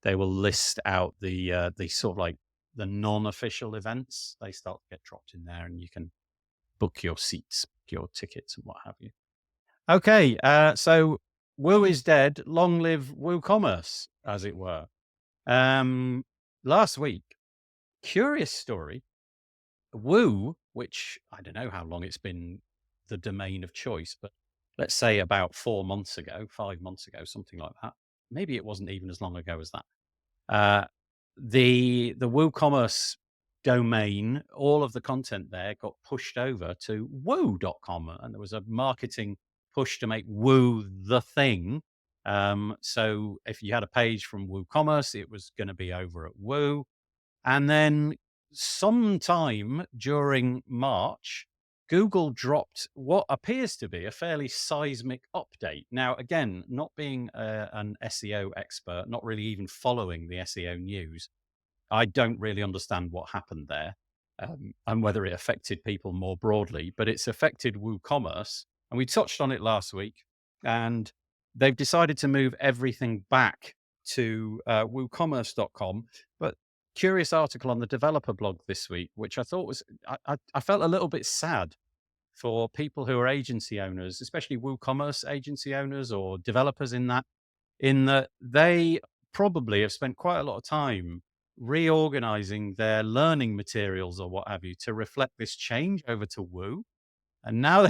they will list out the sort of like the non-official events. They start to get dropped in there, and you can book your seats, your tickets, and what have you. Okay, so Woo is dead. Long live WooCommerce, as it were. Last week, curious story. Woo, which I don't know how long it's been the domain of choice, but let's say about 4 months ago, 5 months ago, something like that. Maybe it wasn't even as long ago as that. The WooCommerce domain, all of the content there got pushed over to woo.com, and there was a marketing push to make Woo the thing. So if you had a page from WooCommerce, it was going to be over at Woo. And then sometime during March, Google dropped what appears to be a fairly seismic update. Now, again, not being an SEO expert, not really even following the SEO news, I don't really understand what happened there, and whether it affected people more broadly, but it's affected WooCommerce. And we touched on it last week, and they've decided to move everything back to woocommerce.com. But curious article on the developer blog this week, which I thought was, I felt a little bit sad for people who are agency owners, especially WooCommerce agency owners or developers in that they probably have spent quite a lot of time reorganizing their learning materials or what have you to reflect this change over to Woo. And now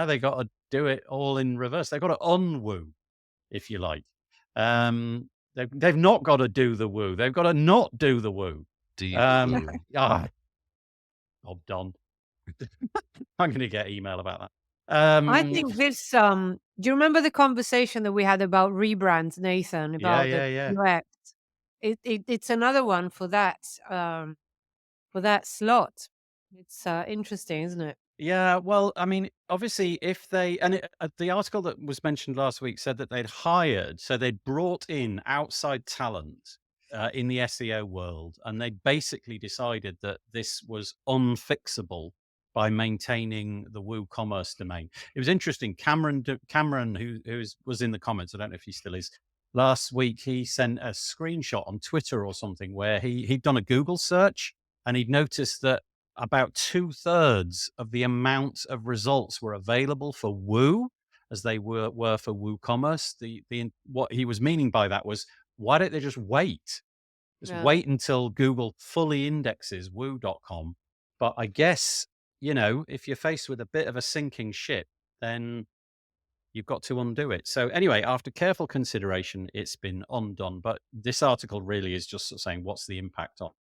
they got to do it all in reverse. They've got to unwoo, if you like. They've not got to do the Woo. They've got to not do the Woo. Job done. I'm going to get email about that. I think this. Do you remember the conversation that we had about rebrands, Nathan? Yeah, About the yeah. UX. It's another one for that slot. It's interesting, isn't it? Yeah, well, I mean, obviously, if they and the article that was mentioned last week said that they'd hired, so they'd brought in outside talent in the SEO world, and they basically decided that this was unfixable by maintaining the WooCommerce domain. It was interesting. Cameron, who was in the comments, I don't know if he still is. Last week, he sent a screenshot on Twitter or something where he'd done a Google search and he'd noticed that about 2/3 of the amount of results were available for Woo as they were for WooCommerce. What he was meaning by that was, why don't they just wait? Just Yeah. wait until Google fully indexes woo.com. But I guess, if you're faced with a bit of a sinking ship, then you've got to undo it. So anyway, after careful consideration, it's been undone. But this article really is just sort of saying, what's the impact on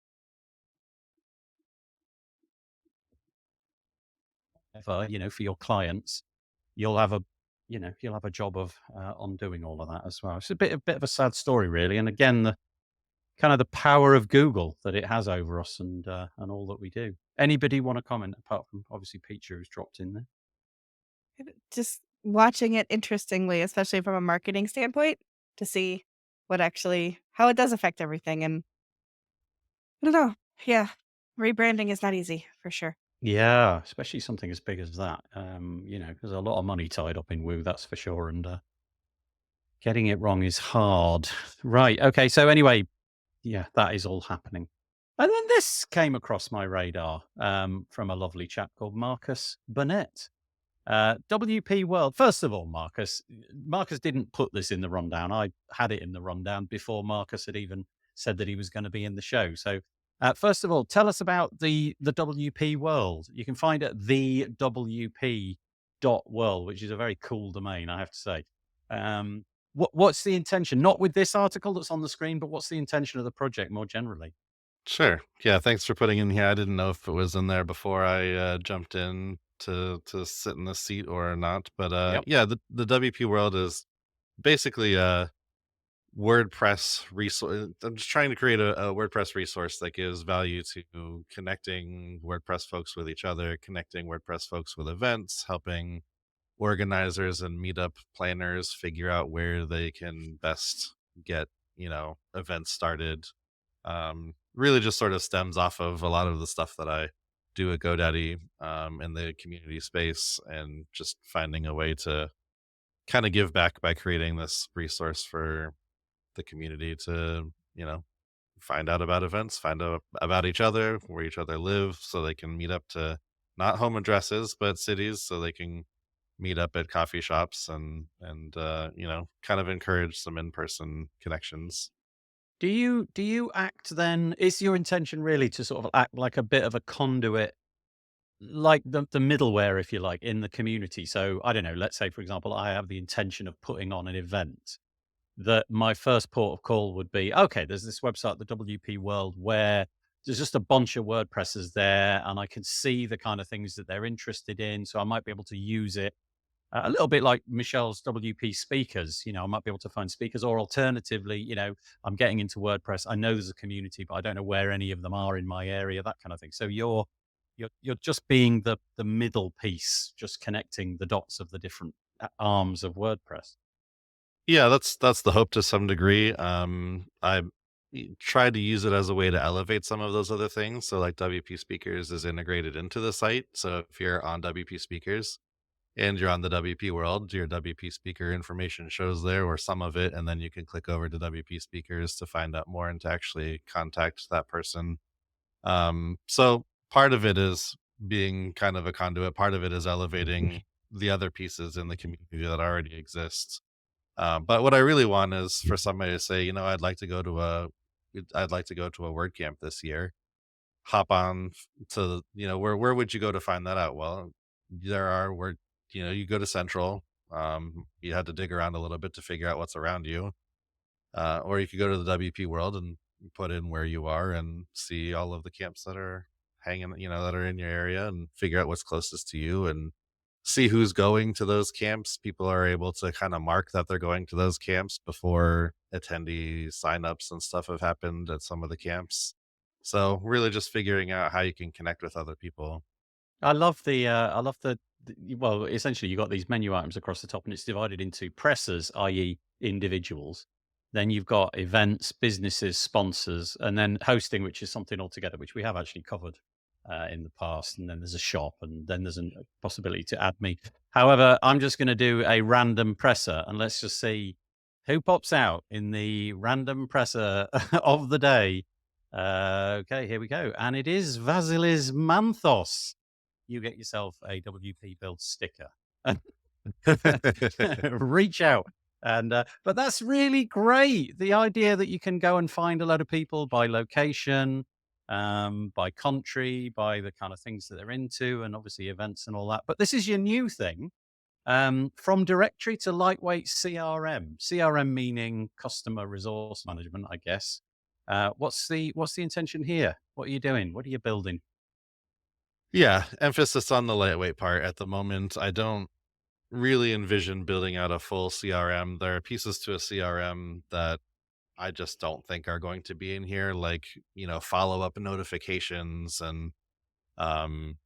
for your clients? You'll have a job of undoing all of that as well. It's a bit of a sad story, really. And again, the kind of the power of Google that it has over us and all that we do. Anybody want to comment apart from obviously Peter, who's dropped in there? Just watching it interestingly, especially from a marketing standpoint, to see how it does affect everything. And I don't know. Yeah. Rebranding is not easy for sure. Yeah, especially something as big as that. There's a lot of money tied up in Woo, that's for sure. And getting it wrong is hard. Right. Okay. So anyway, yeah, that is all happening. And then this came across my radar from a lovely chap called Marcus Burnett. WP World. First of all, Marcus didn't put this in the rundown. I had it in the rundown before Marcus had even said that he was going to be in the show. So, first of all, tell us about the WP World. You can find it at thewp.world, which is a very cool domain, I have to say. What's the intention? Not with this article that's on the screen, but what's the intention of the project more generally? Sure. Yeah, thanks for putting in here. I didn't know if it was in there before I jumped in to sit in the seat or not. But Yep. yeah, the WP World is basically a WordPress resource. I'm just trying to create a WordPress resource that gives value to connecting WordPress folks with each other, connecting WordPress folks with events, helping organizers and meetup planners figure out where they can best get, events started. Really just sort of stems off of a lot of the stuff that I do at GoDaddy in the community space, and just finding a way to kind of give back by creating this resource for the community to, find out about events, find out about each other, where each other live, so they can meet up to not home addresses, but cities, so they can meet up at coffee shops and kind of encourage some in-person connections. Do you act then? Is your intention really to sort of act like a bit of a conduit, like the middleware, if you like, in the community? So I don't know. Let's say, for example, I have the intention of putting on an event. That my first port of call would be, okay, there's this website, the WP World, where there's just a bunch of WordPresses there, and I can see the kind of things that they're interested in. So I might be able to use it a little bit like Michelle's WP speakers. I might be able to find speakers, or alternatively, I'm getting into WordPress. I know there's a community, but I don't know where any of them are in my area, that kind of thing. So you're just being the middle piece, just connecting the dots of the different arms of WordPress. Yeah, that's the hope to some degree. I try to use it as a way to elevate some of those other things. So like WP Speakers is integrated into the site. So if you're on WP Speakers and you're on the WP World, your WP Speaker information shows there, or some of it, and then you can click over to WP Speakers to find out more and to actually contact that person. So part of it is being kind of a conduit. Part of it is elevating the other pieces in the community that already exists. But what I really want is for somebody to say, I'd like to go to a WordCamp this year. Hop on to, where would you go to find that out? Well, you go to Central. You had to dig around a little bit to figure out what's around you. Or you could go to the WP World and put in where you are and see all of the camps that are hanging, that are in your area, and figure out what's closest to you and see who's going to those camps. People are able to kind of mark that they're going to those camps before attendee signups and stuff have happened at some of the camps. So really just figuring out how you can connect with other people. I love well, essentially you got these menu items across the top and it's divided into pressers, i.e. individuals. Then you've got events, businesses, sponsors, and then hosting, which is something altogether, which we have actually covered in the past. And then there's a shop, and then there's a possibility to add me. However, I'm just going to do a random presser, and let's just see who pops out in the random presser of the day. Okay, here we go. And it is Vasilis Manthos. You get yourself a WP Build sticker. Reach out. And but that's really great. The idea that you can go and find a lot of people by location, by country, by the kind of things that they're into, and obviously events and all that. But this is your new thing. From directory to lightweight CRM. CRM meaning customer resource management, I guess. What's the intention here? What are you doing? What are you building? Yeah, emphasis on the lightweight part at the moment. I don't really envision building out a full CRM. There are pieces to a CRM that I just don't think are going to be in here, like, follow up notifications and, um,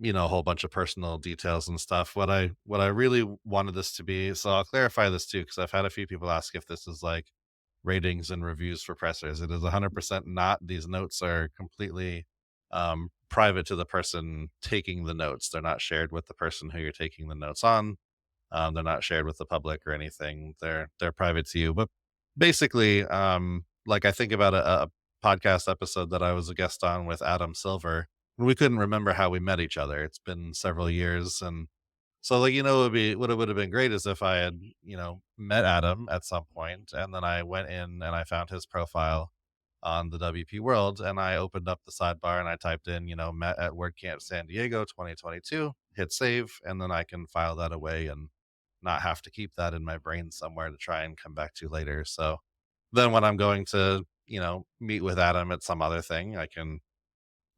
a whole bunch of personal details and stuff. What I really wanted this to be, so I'll clarify this too, because I've had a few people ask if this is like ratings and reviews for pressers. It is 100% not. These notes are completely private to the person taking the notes. They're not shared with the person who you're taking the notes on. They're not shared with the public or anything. They're private to you. But basically, like I think about a podcast episode that I was a guest on with Adam Silver. We couldn't remember how we met each other. It's been several years, and so, like, what it would have been great is if I had, met Adam at some point, and then I went in and I found his profile on the WP World, and I opened up the sidebar and I typed in, met at WordCamp San Diego 2022, hit save, and then I can file that away and not have to keep that in my brain somewhere to try and come back to later. So then when I'm going to, meet with Adam at some other thing, I can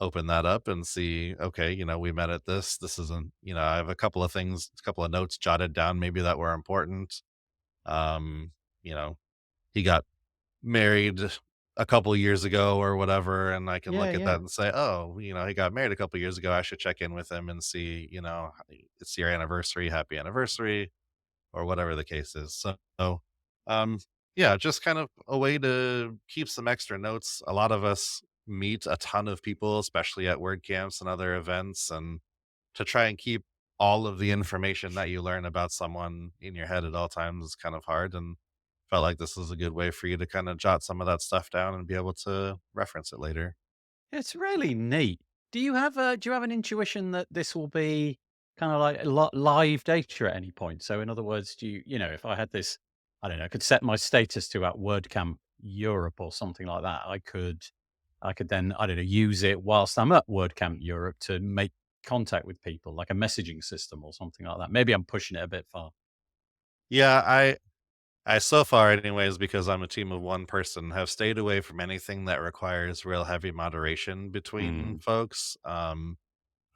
open that up and see, okay, we met at this. This isn't, I have a couple of things, a couple of notes jotted down maybe that were important. Um, you know, he got married a couple years ago or whatever, and I can Yeah, look at yeah. that and say, oh, he got married a couple years ago. I should check in with him and see, it's your anniversary, happy anniversary, or whatever the case is. So, um, yeah, just kind of a way to keep some extra notes. A lot of us meet a ton of people, especially at WordCamps and other events, and to try and keep all of the information that you learn about someone in your head at all times is kind of hard. And felt like this is a good way for you to kind of jot some of that stuff down and be able to reference it later. It's really neat. Do you have an intuition that this will be kind of like live data at any point? So in other words, if I had this, I don't know, I could set my status to at WordCamp Europe or something like that. I could then, I don't know, use it whilst I'm at WordCamp Europe to make contact with people, like a messaging system or something like that. Maybe I'm pushing it a bit far. Yeah, I so far anyways, because I'm a team of one person, have stayed away from anything that requires real heavy moderation between Mm. folks.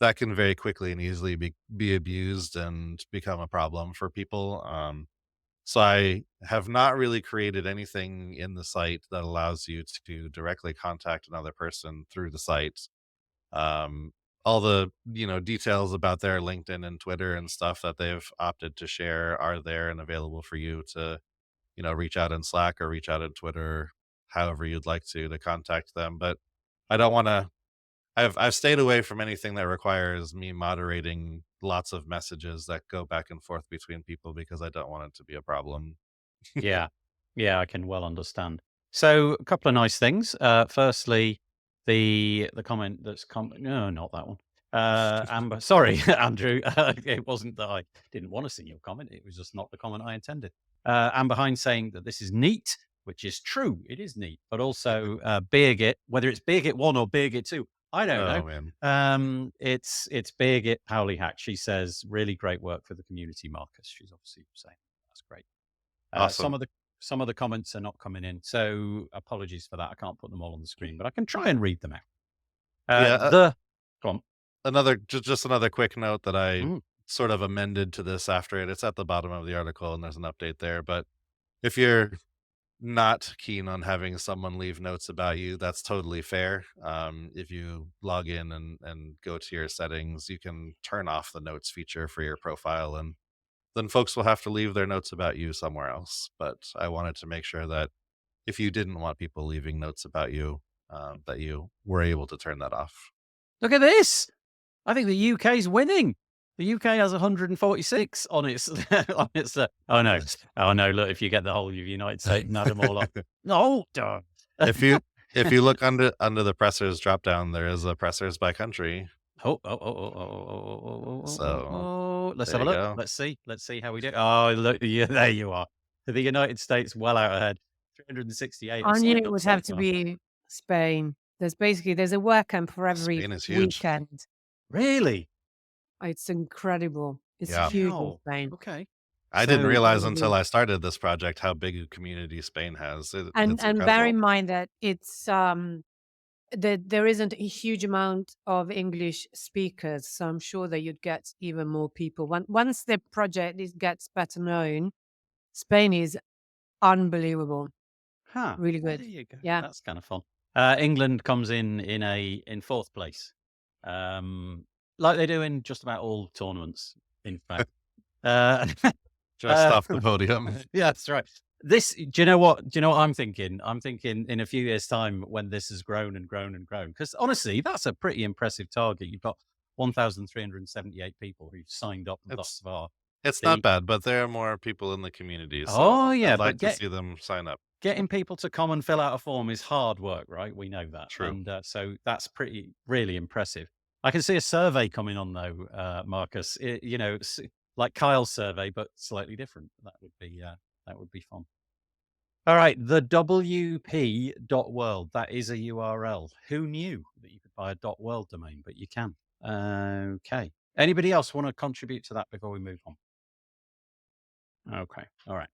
That can very quickly and easily be abused and become a problem for people. So I have not really created anything in the site that allows you to directly contact another person through the site. Um, all the details about their LinkedIn and Twitter and stuff that they've opted to share are there and available for you to reach out in Slack or reach out in Twitter, however you'd like to contact them. But I don't want to. I've stayed away from anything that requires me moderating lots of messages that go back and forth between people because I don't want it to be a problem. Yeah. Yeah, I can well understand. So a couple of nice things. Firstly, the comment no, not that one. Amber, sorry, Andrew. It wasn't that I didn't want to see your comment. It was just not the comment I intended. Amber Hines saying that this is neat, which is true. It is neat, but also Beergit, whether it's Beergit 1 or Beergit 2, I don't know. Oh man, It's Beergit Howley Hack. She says really great work for the community, Marcus. She's obviously saying that's great. Uh, some awesome. of the some of the comments are not coming in, so apologies for that. I can't put them all on the screen, but I can try and read them out. Yeah, The Go on. Just another quick note that I Mm. sort of amended to this after it. It's at the bottom of the article, and there's an update there. But if you're not keen on having someone leave notes about you, that's totally fair. If you log in and go to your settings, you can turn off the notes feature for your profile, and then folks will have to leave their notes about you somewhere else. But I wanted to make sure that if you didn't want people leaving notes about you, that you were able to turn that off. Look at this. I think the UK's winning. The UK has 146 on its on its. Oh no! Oh no! Look, if you get the whole of the United States and add them all up. No, duh. If you look under the pressers drop down, there is a pressers by country. So Let's there have a you look. go. Let's see how we do. Oh, look, yeah, there you are. The United States well out ahead. 368. I have knew signed it up would so have to far. be Spain. There's a WordCamp for every Spain is huge. weekend. Really? It's incredible. It's Yeah. huge in Wow. Spain. Okay. I didn't So- realize until I started this project how big a community Spain has. It's And bear incredible. in mind that it's that there isn't a huge amount of English speakers, so I'm sure that you'd get even more people. Once the project gets better known, Spain is unbelievable. Huh. Really good. There you go. Yeah. That's kind of fun. England comes in fourth place, like they do in just about all tournaments. In fact, Just off the podium. yeah, that's right. This, do you know what? Do you know what I'm thinking? I'm thinking in a few years' time when this has grown and grown and grown. Because honestly, that's a pretty impressive target. You've got 1,378 people who've signed up thus far. It's not bad, but there are more people in the community. So Oh, yeah, I'd like but to see them sign up. Getting people to come and fill out a form is hard work, right? We know that. True. And so that's really impressive. I can see a survey coming on though, Marcus. It's like Kyle's survey, but slightly different. That would be fun. All right, the WP.world. That is a URL. Who knew that you could buy a .world domain, but you can. Okay. Anybody else want to contribute to that before we move on? Okay. All right.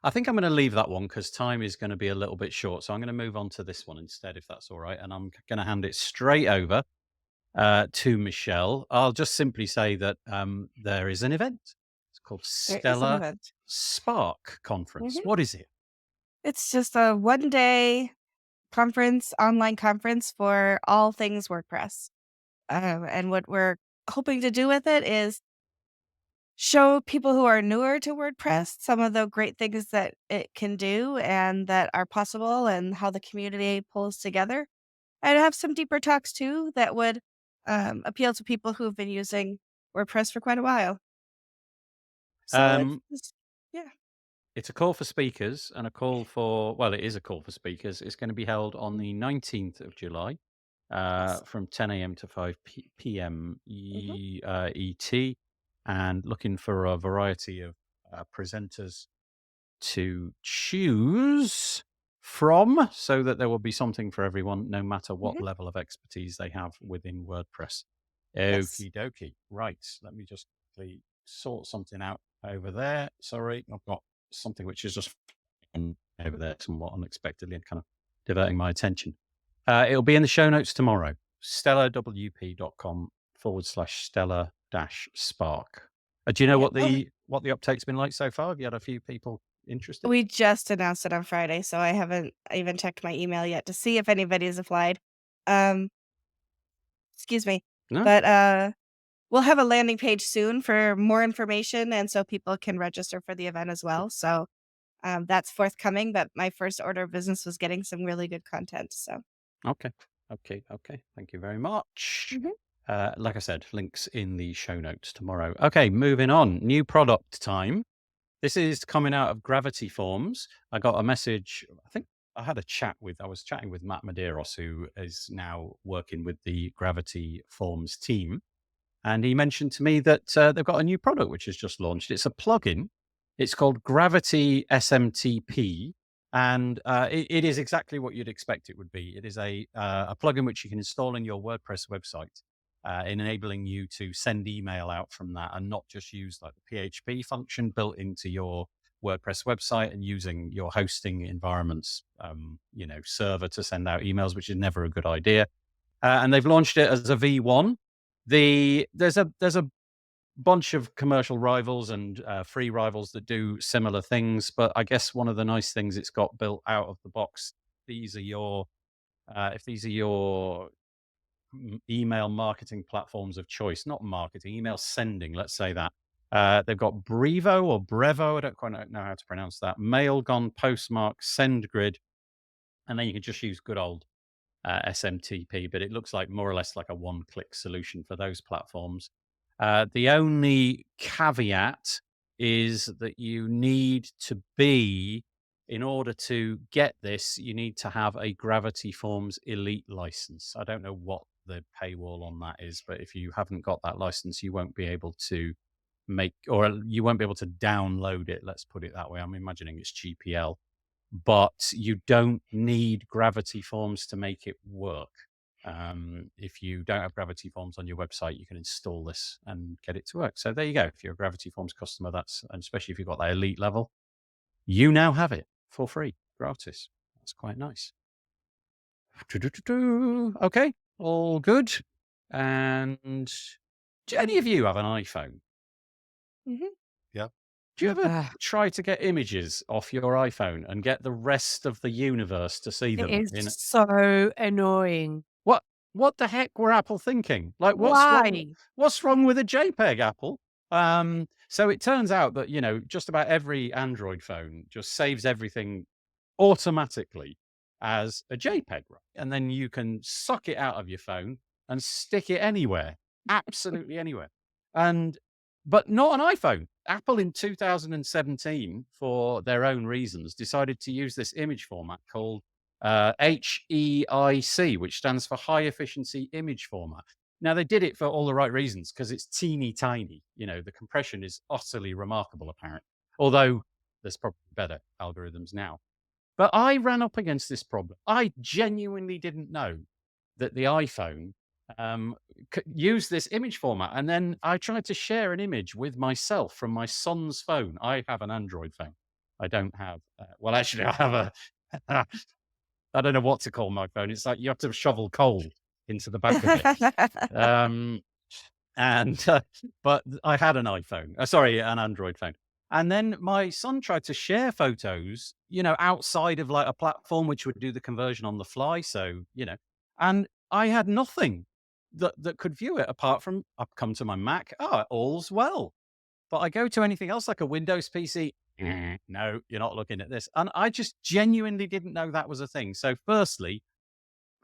I think I'm going to leave that one because time is going to be a little bit short. So I'm going to move on to this one instead, if that's all right. And I'm going to hand it straight over to Michelle. I'll just simply say that there is an event. It's called There is an Stellar event. Spark Conference. Mhm. What is it? It's just a one-day online conference for all things WordPress. And what we're hoping to do with it is show people who are newer to WordPress some of the great things that it can do and that are possible and how the community pulls together. And have some deeper talks too that would appeal to people who've been using WordPress for quite a while. So yeah. It's a call for speakers and it is a call for speakers. It's going to be held on the 19th of July from 10 a.m. to 5 p.m. ET, and looking for a variety of presenters to choose from so that there will be something for everyone, no matter what level of expertise they have within WordPress. Yes. Okie dokie. Right. Let me just quickly sort something out over there. Sorry, I've got something which is just over there somewhat unexpectedly and kind of diverting my attention. It'll be in the show notes tomorrow. stellarwp.com/stellar-spark. Do you know what the uptake's been like so far? Have you had a few people interested? We just announced it on Friday, so I haven't even checked my email yet to see if anybody's applied. Excuse me. No? But we'll have a landing page soon for more information, and so people can register for the event as well. So that's forthcoming, but my first order of business was getting some really good content. So Okay. Thank you very much. Like I said, links in the show notes tomorrow. Okay, moving on. New product time. This is coming out of Gravity Forms. I got a message. I think I was chatting with Matt Medeiros, who is now working with the Gravity Forms team. And he mentioned to me that they've got a new product which has just launched. It's a plugin. It's called Gravity SMTP. And it is exactly what you'd expect it would be. It is a plugin which you can install in your WordPress website, enabling you to send email out from that and not just use like the PHP function built into your WordPress website and using your hosting environment's server to send out emails, which is never a good idea. and they've launched it as a V1. There's a bunch of commercial rivals and free rivals that do similar things, but I guess one of the nice things it's got built out of the box, these are your if these are your email marketing platforms of choice, not marketing, email sending, let's say that. They've got Brevo or Brevo, I don't quite know how to pronounce that, Mailgun, Postmark, SendGrid, and then you can just use good old SMTP, but it looks like more or less like a one-click solution for those platforms. The only caveat is that you need to be, in order to get this, you need to have a Gravity Forms Elite license. I don't know what the paywall on that is, but if you haven't got that license, you won't be able to you won't be able to download it. Let's put it that way. I'm imagining it's GPL, but you don't need Gravity Forms to make it work. If you don't have Gravity Forms on your website, you can install this and get it to work. So there you go. If you're a Gravity Forms customer, and especially if you've got that elite level, you now have it for free, gratis. That's quite nice. Okay, all good. And do any of you have an iPhone? Mhm. Yeah. Do you ever try to get images off your iPhone and get the rest of the universe to see them? It is so annoying. What the heck were Apple thinking? Like, Why? what's wrong with a JPEG, Apple? So it turns out that, just about every Android phone just saves everything automatically as a JPEG, right? And then you can suck it out of your phone and stick it anywhere, absolutely anywhere. But not an iPhone. Apple in 2017, for their own reasons, decided to use this image format called HEIC, which stands for High Efficiency Image Format. Now, they did it for all the right reasons, because it's teeny tiny. The compression is utterly remarkable, apparently, although there's probably better algorithms now. But I ran up against this problem. I genuinely didn't know that the iPhone use this image format. And then I tried to share an image with myself from my son's phone. I have an Android phone. I don't have, well, actually, I have I don't know what to call my phone. It's like you have to shovel coal into the back of it. But I had an iPhone, an Android phone. And then my son tried to share photos, outside of like a platform which would do the conversion on the fly. So, and I had nothing that could view it apart from I've come to my Mac. Oh, all's well. But I go to anything else like a Windows PC. No, you're not looking at this. And I just genuinely didn't know that was a thing. So firstly,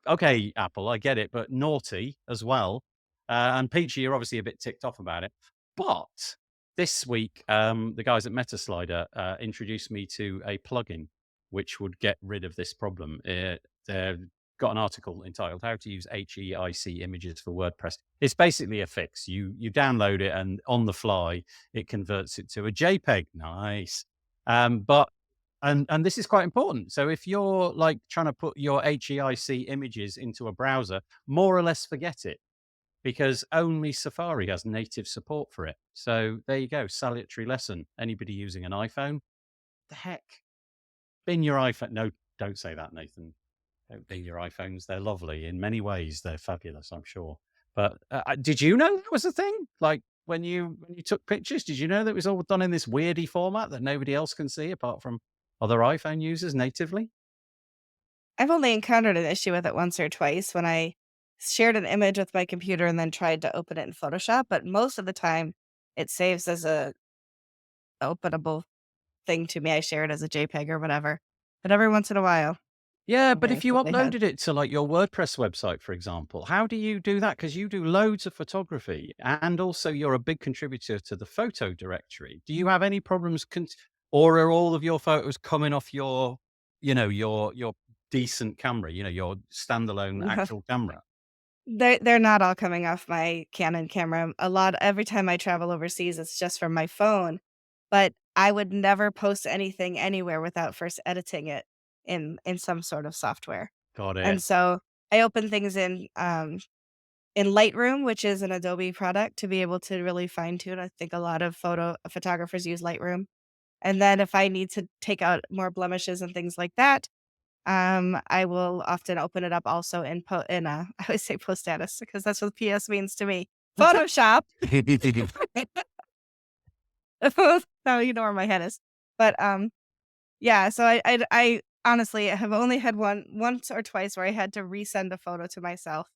okay, Apple, I get it, but naughty as well. And Peachy, you're obviously a bit ticked off about it. But this week, the guys at Metaslider introduced me to a plugin which would get rid of this problem. They've got an article entitled "How to Use HEIC Images for WordPress." It's basically a fix. You download it, and on the fly, it converts it to a JPEG. Nice. And this is quite important. So if you're like trying to put your HEIC images into a browser, more or less forget it, because only Safari has native support for it. So there you go. Salutary lesson. Anybody using an iPhone, the heck, bin your iPhone. No, don't say that, Nathan. Don't bin your iPhones. They're lovely in many ways. They're fabulous, I'm sure. But did you know that was a thing? Like when you took pictures, did you know that it was all done in this weirdy format that nobody else can see apart from other iPhone users natively? I've only encountered an issue with it once or twice when I shared an image with my computer and then tried to open it in Photoshop, but most of the time it saves as a openable thing to me. I share it as a JPEG or whatever. But every once in a while, Yeah, but if you they had. uploaded it to like your WordPress website, for example, how do you do that? Because you do loads of photography and also you're a big contributor to the photo directory. Do you have any problems or are all of your photos coming off your decent camera, your standalone actual camera? They're not all coming off my Canon camera. Every time I travel overseas, it's just from my phone. But I would never post anything anywhere without first editing it in some sort of software. Got it. And so I open things in Lightroom, which is an Adobe product, to be able to really fine tune. I think a lot of photographers use Lightroom. And then if I need to take out more blemishes and things like that, I will often open it up also in I always say post status because that's what PS means to me. Photoshop. Now you know where my head is. But yeah, so I honestly have only had once or twice where I had to resend a photo to myself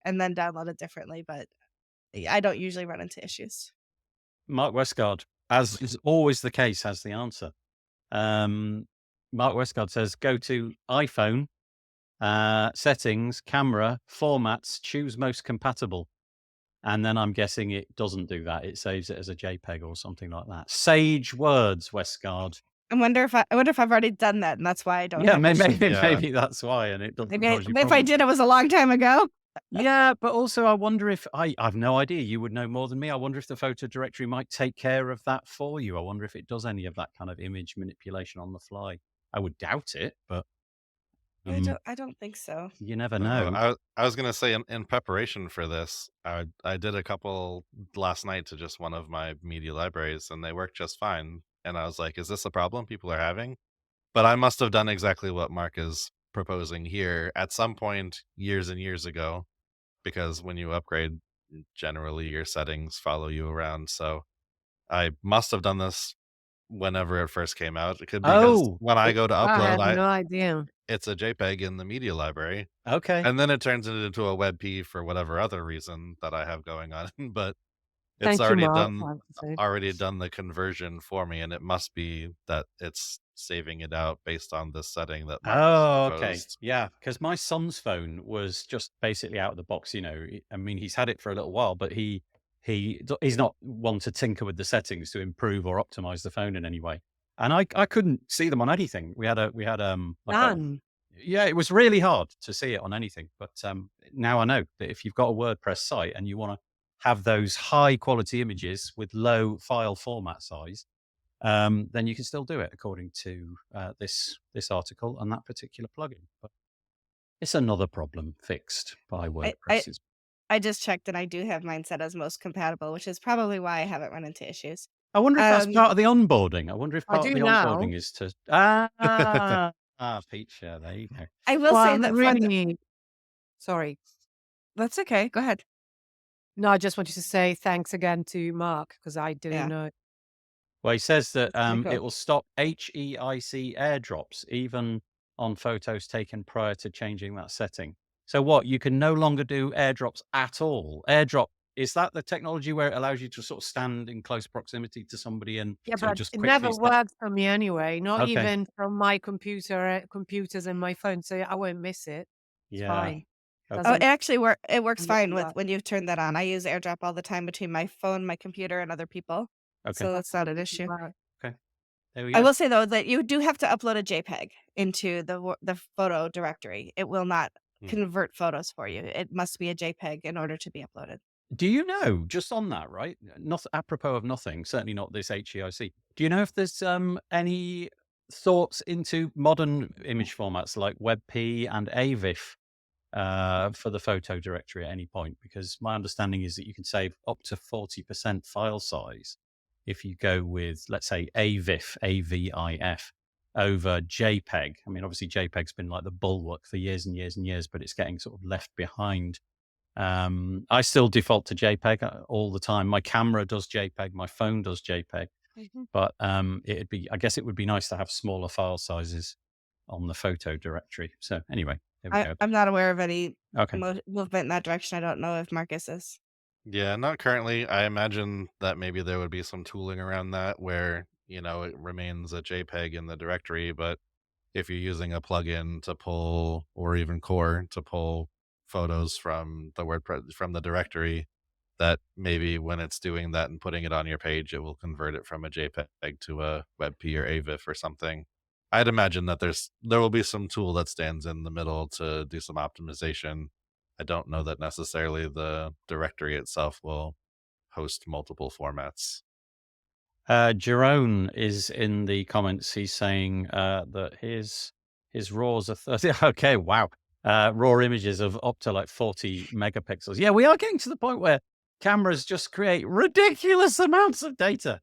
and then download it differently, but I don't usually run into issues. Mark Westgard, as is always the case, has the answer. Mark Westgard says, go to iPhone, settings, camera, formats, choose most compatible. And then I'm guessing it doesn't do that. It saves it as a JPEG or something like that. Sage words, Westgard. I wonder if I've already done that, and that's why I don't. Yeah, have maybe that's why, and it doesn't. Maybe cause you if I problems. did, it was a long time ago. Yeah, but also I wonder if I've no idea. You would know more than me. I wonder if the photo directory might take care of that for you. I wonder if it does any of that kind of image manipulation on the fly. I would doubt it, but I don't think so. you never No, know. I was gonna say in preparation for this, I did a couple last night to just one of my media libraries, and they worked just fine. And I was like, "Is this a problem people are having?" But I must have done exactly what Mark is proposing here at some point years and years ago, because when you upgrade, generally your settings follow you around. So I must have done this whenever it first came out. It could be because when I go to I upload, had no idea. it's a JPEG in the media library. Okay. And then it turns it into a WebP for whatever other reason that I have going on. But it's Thank you, already Mark. done the conversion for me, and it must be that it's saving it out based on this setting that Mark Okay. proposed. Yeah, because my son's phone was just basically out of the box. I mean, he's had it for a little while, but he's not one to tinker with the settings to improve or optimize the phone in any way. And I couldn't see them on anything. We had None. yeah, it was really hard to see it on anything. But now I know that if you've got a WordPress site and you want to have those high quality images with low file format size, then you can still do it according to this article and that particular plugin. But it's another problem fixed by WordPress. I just checked, and I do have mine set as most compatible, which is probably why I haven't run into issues. I wonder if that's part of the onboarding. I wonder if I part of do the now. onboarding is to Peach. Yeah, there you go. I will Well, say I'm that really sorry. that's okay. Go ahead. No, I just wanted to say thanks again to Mark because I didn't Yeah. know. Well, he says that pretty cool. it will stop HEIC airdrops even on photos taken prior to changing that setting. So what? You can no longer do airdrops at all. Airdrop, is that the technology where it allows you to sort of stand in close proximity to somebody and Yeah, sort of but just it quickly never snap? worked for me anyway. Not Okay. even from my computers and my phone, so I won't miss it. It's Yeah. fine. Okay. Oh, it actually works doesn't fine work. when you've turned that on. I use AirDrop all the time between my phone, my computer, and other people. Okay. So that's not an issue. Right. There we I go. will say though that you do have to upload a JPEG into the photo directory. It will not convert photos for you. It must be a JPEG in order to be uploaded. Do you know, just on that, right? Not apropos of nothing, certainly not this HEIC. Do you know if there's any thoughts into modern image formats like WebP and AVIF for the photo directory at any point? Because my understanding is that you can save up to 40% file size if you go with, let's say, AVIF, AVIF, over JPEG. I mean, obviously JPEG's been like the bulwark for years and years and years, but it's getting sort of left behind. I still default to JPEG all the time. My camera does JPEG, my phone does JPEG, but I guess it would be nice to have smaller file sizes on the photo directory. So anyway, there we go. I'm not aware of any Okay. movement in that direction. I don't know if Marcus is. Yeah, not currently. I imagine that maybe there would be some tooling around that where, it remains a JPEG in the directory, but if you're using a plugin to pull, or even Core to pull photos from the WordPress from the directory, that maybe when it's doing that and putting it on your page, it will convert it from a JPEG to a WebP or AVIF or something. I'd imagine that there will be some tool that stands in the middle to do some optimization. I don't know that necessarily the directory itself will host multiple formats. Jerome is in the comments. He's saying that his RAWs are 30. Okay, wow. RAW images of up to like 40 megapixels. Yeah, we are getting to the point where cameras just create ridiculous amounts of data.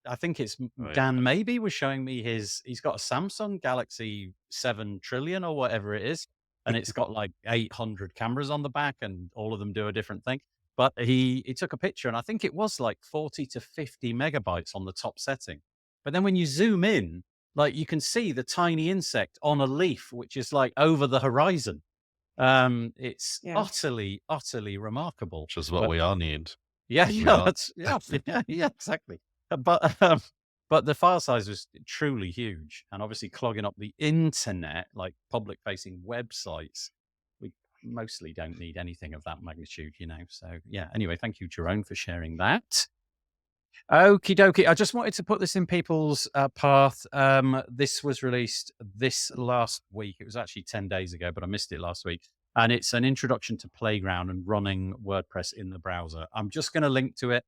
I think it's Oh, yeah. Dan maybe was showing me he's got a Samsung Galaxy 7 trillion or whatever it is. And it's got like 800 cameras on the back and all of them do a different thing. But he took a picture and I think it was like 40 to 50 megabytes on the top setting. But then when you zoom in, like you can see the tiny insect on a leaf, which is like over the horizon. It's Yeah. utterly, utterly remarkable. Which is what But we all need. yeah, We yeah, all- yeah, exactly. But the file size was truly huge, and obviously clogging up the internet, like public-facing websites. We mostly don't need anything of that magnitude, you know. So yeah. Anyway, thank you, Jerome, for sharing that. Okie dokie. I just wanted to put this in people's path. This was released this last week. It was actually 10 days ago, but I missed it last week. And it's an introduction to Playground and running WordPress in the browser. I'm just going to link to it.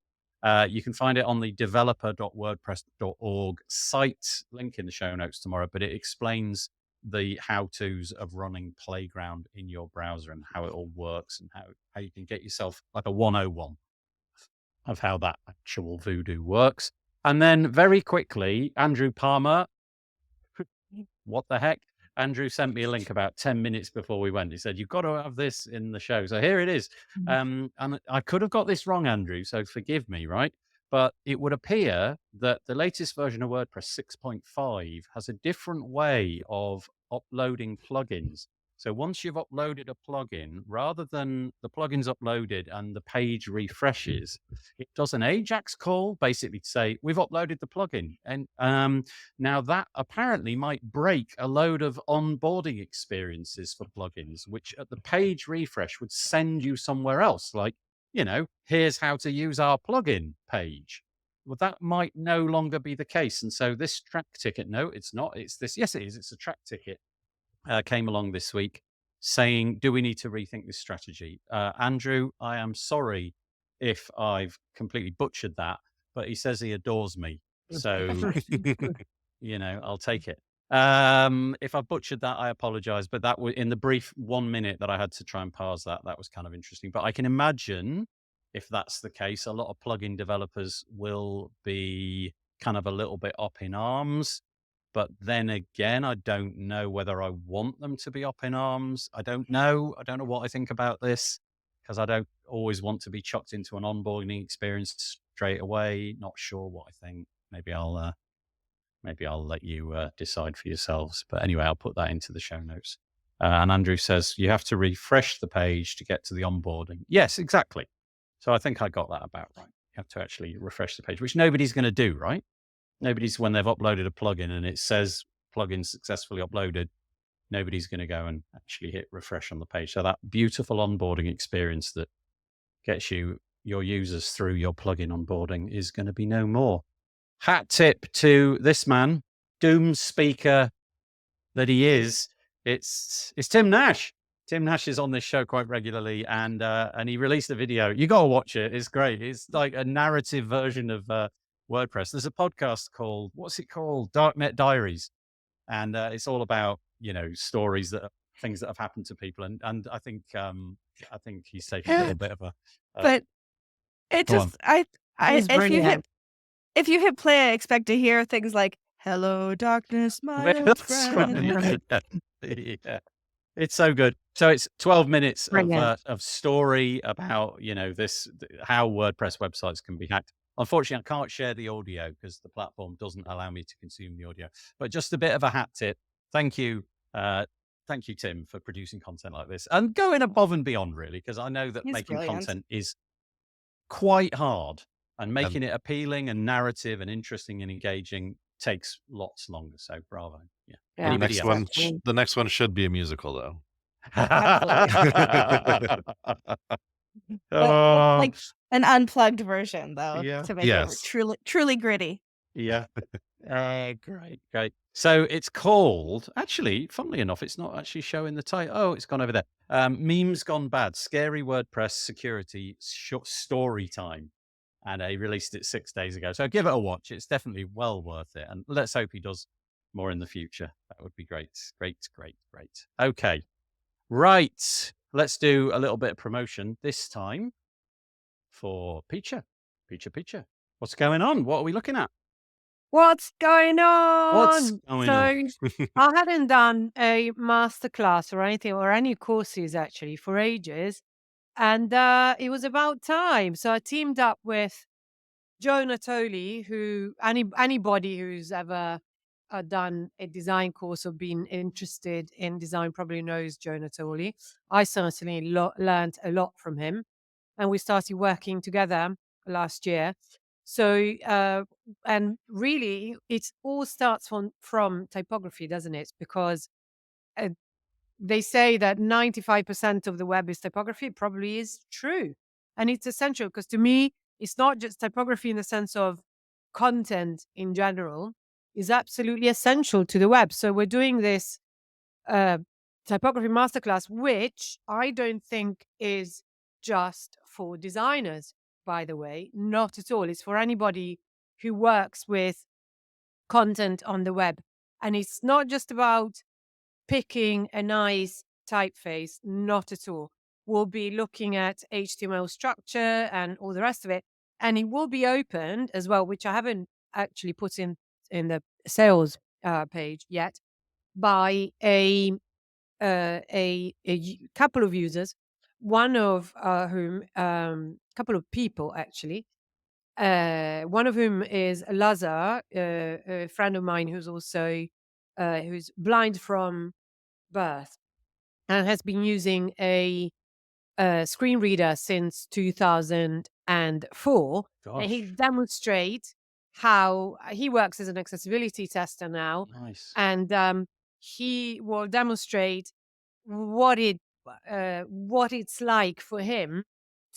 You can find it on the developer.wordpress.org site, link in the show notes tomorrow, but it explains the how-tos of running Playground in your browser and how it all works and how you can get yourself like a 101 of how that actual voodoo works. And then very quickly, Andrew Palmer, what the heck? Andrew sent me a link about 10 minutes before we went. He said, you've got to have this in the show. So here it is. And I could have got this wrong, Andrew, so forgive me, right? But it would appear that the latest version of WordPress 6.5 has a different way of uploading plugins. So once you've uploaded a plugin, rather than the plugin's uploaded and the page refreshes, it does an AJAX call, basically to say, we've uploaded the plugin. And now that apparently might break a load of onboarding experiences for plugins, which at the page refresh would send you somewhere else. Like, you know, here's how to use our plugin page. Well, that might no longer be the case. And so this track ticket, no, it's not. It's this. Yes, it is. It's a track ticket. Came along this week saying, do we need to rethink this strategy? Andrew, I am sorry if I've completely butchered that, but he says he adores me. So, you know, I'll take it. If I butchered that, I apologize. But that was in the brief 1 minute that I had to try and parse that. That was kind of interesting. But I can imagine if that's the case, a lot of plugin developers will be kind of a little bit up in arms. But then again, I don't know whether I want them to be up in arms. I don't know. I don't know what I think about this because I don't always want to be chucked into an onboarding experience straight away. Not sure what I think. Maybe I'll let you decide for yourselves. But anyway, I'll put that into the show notes. And Andrew says you have to refresh the page to get to the onboarding. Yes, exactly. So I think I got that about right. You have to actually refresh the page, which nobody's going to do, right? Nobody's, when they've uploaded a plugin and it says plugin successfully uploaded, nobody's going to go and actually hit refresh on the page. So that beautiful onboarding experience that gets your users through your plugin onboarding is going to be no more. Hat tip to this man, doom speaker that he is. It's Tim Nash. Tim Nash is on this show quite regularly, and he released a video. You got to watch it. It's great. It's like a narrative version of WordPress. There's a podcast called, what's it called? Darknet Diaries. And it's all about, you know, stories things that have happened to people. And I think he's taking a little bit of a, But it go on. just, He's brilliant. if you hit play, I expect to hear things like, hello, darkness, my old friend. Yeah. It's so good. So it's 12 minutes Brilliant. of story about, you know, how WordPress websites can be hacked. Unfortunately, I can't share the audio because the platform doesn't allow me to consume the audio. But just a bit of a hat tip. Thank you, Tim, for producing content like this and going above and beyond, really, because I know that He's making brilliant. content is quite hard, and making it appealing and narrative and interesting and engaging takes lots longer. So bravo. Yeah. Yeah. Anybody else? The next one should be a musical, though. But like an unplugged version, though, Yeah. to make Yes. it truly gritty. Yeah. Great. So it's called, actually, funnily enough, it's not actually showing the title. Oh, it's gone over there. Memes Gone Bad, Scary WordPress Security Short Story Time. And he released it 6 days ago. So give it a watch. It's definitely well worth it. And let's hope he does more in the future. That would be great. Great. Okay. Right. Let's do a little bit of promotion this time for Peacher. Peacher. What's going on? What are we looking at? What's going What's on? going So on? I hadn't done a masterclass or anything or any courses actually for ages. And it was about time. So I teamed up with Joe Natoli, who anybody who's ever done a design course or been interested in design probably knows Joe Natoli. I certainly learned a lot from him, and we started working together last year. So, and really, it all starts from typography, doesn't it? Because uh, they say that 95% of the web is typography. It probably is true. And it's essential because to me, it's not just typography in the sense of content in general, is absolutely essential to the web. So we're doing this uh, typography masterclass, which I don't think is just for designers, by the way, not at all. It's for anybody who works with content on the web. And it's not just about picking a nice typeface, not at all. We'll be looking at HTML structure and all the rest of it. And it will be opened as well, which I haven't actually put in the sales page yet, by a couple of users, one of whom, couple of people actually, one of whom is Lazar, a friend of mine who's also who's blind from birth and has been using a screen reader since 2004. And he Gosh, demonstrates how he works as an accessibility tester now, nice. and he will demonstrate what it's like for him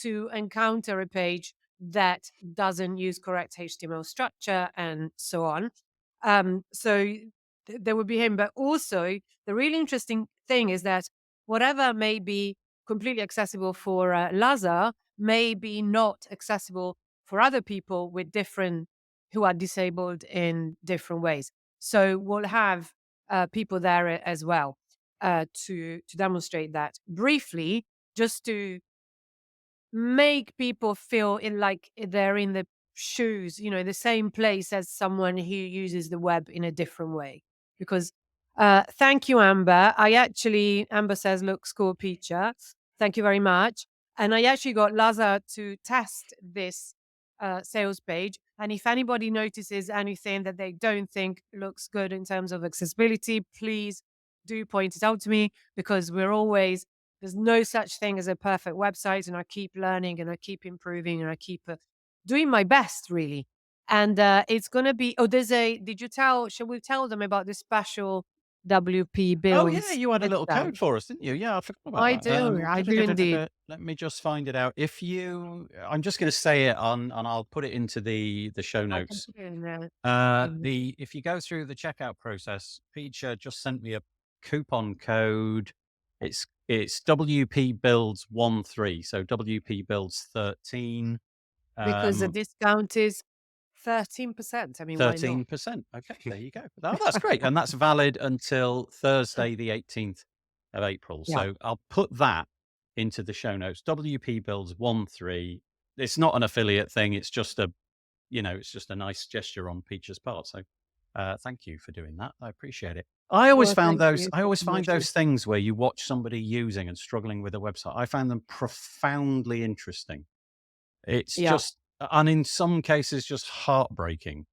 to encounter a page that doesn't use correct HTML structure and so on. There would be him, but also the really interesting thing is that whatever may be completely accessible for Lazar may be not accessible for other people with different who are disabled in different ways. So we'll have people there as well to demonstrate that briefly, just to make people feel like they're in the shoes, the same place as someone who uses the web in a different way. Because thank you, Amber. Amber says, looks cool picture. Thank you very much. And I actually got Lazar to test this sales page. And if anybody notices anything that they don't think looks good in terms of accessibility, please do point it out to me, because there's no such thing as a perfect website, and I keep learning and I keep improving and I keep doing my best, really. And it's going to be, shall we tell them about this special WP Oh yeah, Builds you had a little code discount? for us, didn't you? Yeah, I forgot about I that. do indeed. Let me just find it out. I'm just going to say it on, and I'll put it into the show I can notes. put it in there. If you go through the checkout process, Peach just sent me a coupon code. It's WP Builds 13, so WP Builds 13. Because the discount is 13%. I mean, why not? 13%. Okay, there you go. Oh, that's great. And that's valid until Thursday, the 18th of April. Yeah. So I'll put that into the show notes. WP Builds 13. It's not an affiliate thing. It's just it's just a nice gesture on Peach's part. So thank you for doing that. I appreciate it. I always Well, thank you. find those things where you watch somebody using and struggling with a website. I find them profoundly interesting. It's Yeah. just, and in some cases, just heartbreaking.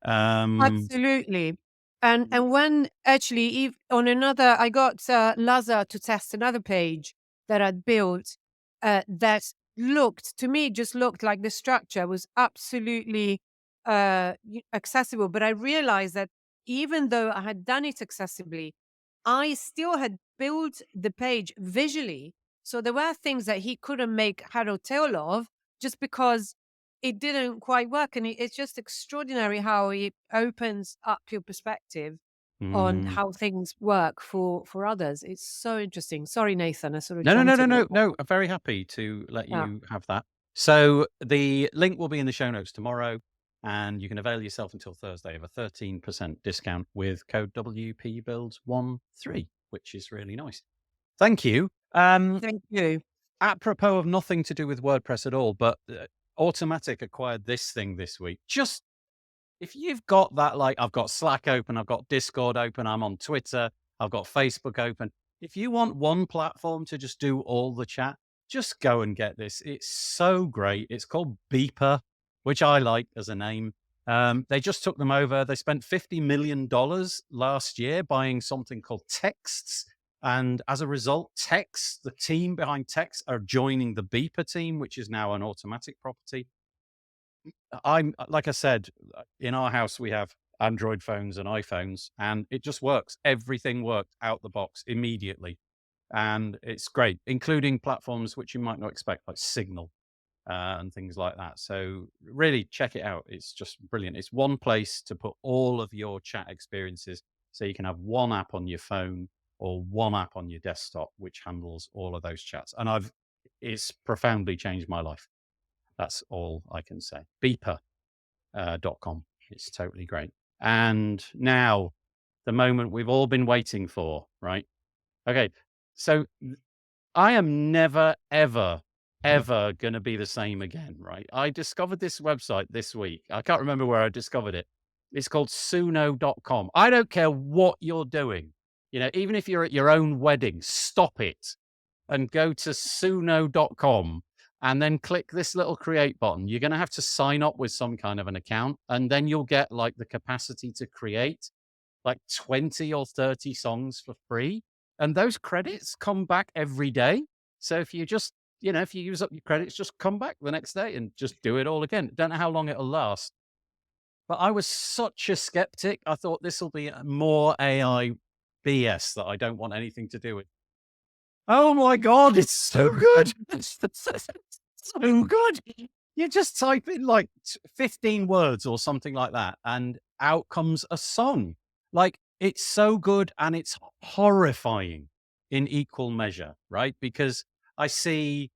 Absolutely. And when actually on another, I got Lazar to test another page that I'd built that just looked like the structure was absolutely accessible. But I realized that even though I had done it accessibly, I still had built the page visually. So there were things that he couldn't make head or tail of, just because it didn't quite work. And it's just extraordinary how it opens up your perspective on how things work for others. It's so interesting. Sorry, Nathan, I sort of jumped in. No. I'm very happy to let Yeah. you have that. So the link will be in the show notes tomorrow, and you can avail yourself until Thursday of a 13% discount with code WPBuilds13, which is really nice. Thank you. Thank you. Apropos of nothing to do with WordPress at all, but Automatic acquired this thing this week. Just if you've got that, like I've got Slack open, I've got Discord open, I'm on Twitter, I've got Facebook open. If you want one platform to just do all the chat, just go and get this. It's so great. It's called Beeper, which I like as a name. They just took them over. They spent $50 million last year buying something called Texts. And as a result, Texts, the team behind Texts, are joining the Beeper team, which is now an Automatic property. Like I said, in our house, we have Android phones and iPhones, and it just works. Everything worked out the box immediately. And it's great, including platforms which you might not expect, like Signal and things like that. So really check it out. It's just brilliant. It's one place to put all of your chat experiences. So you can have one app on your phone or one app on your desktop, which handles all of those chats. And it's profoundly changed my life. That's all I can say. Beeper.com. It's totally great. And now the moment we've all been waiting for, right? Okay. So I am never, ever going to be the same again, right? I discovered this website this week. I can't remember where I discovered it. It's called Suno.com. I don't care what you're doing. Even if you're at your own wedding, stop it and go to Suno.com and then click this little create button. You're going to have to sign up with some kind of an account, and then you'll get like the capacity to create like 20 or 30 songs for free. And those credits come back every day. So if you just, if you use up your credits, just come back the next day and just do it all again. Don't know how long it'll last. But I was such a skeptic. I thought this will be more AI BS that I don't want anything to do with. Oh my God, it's so good. It's so good. You just type in like 15 words or something like that, and out comes a song. Like, it's so good, and it's horrifying in equal measure, right? Because I see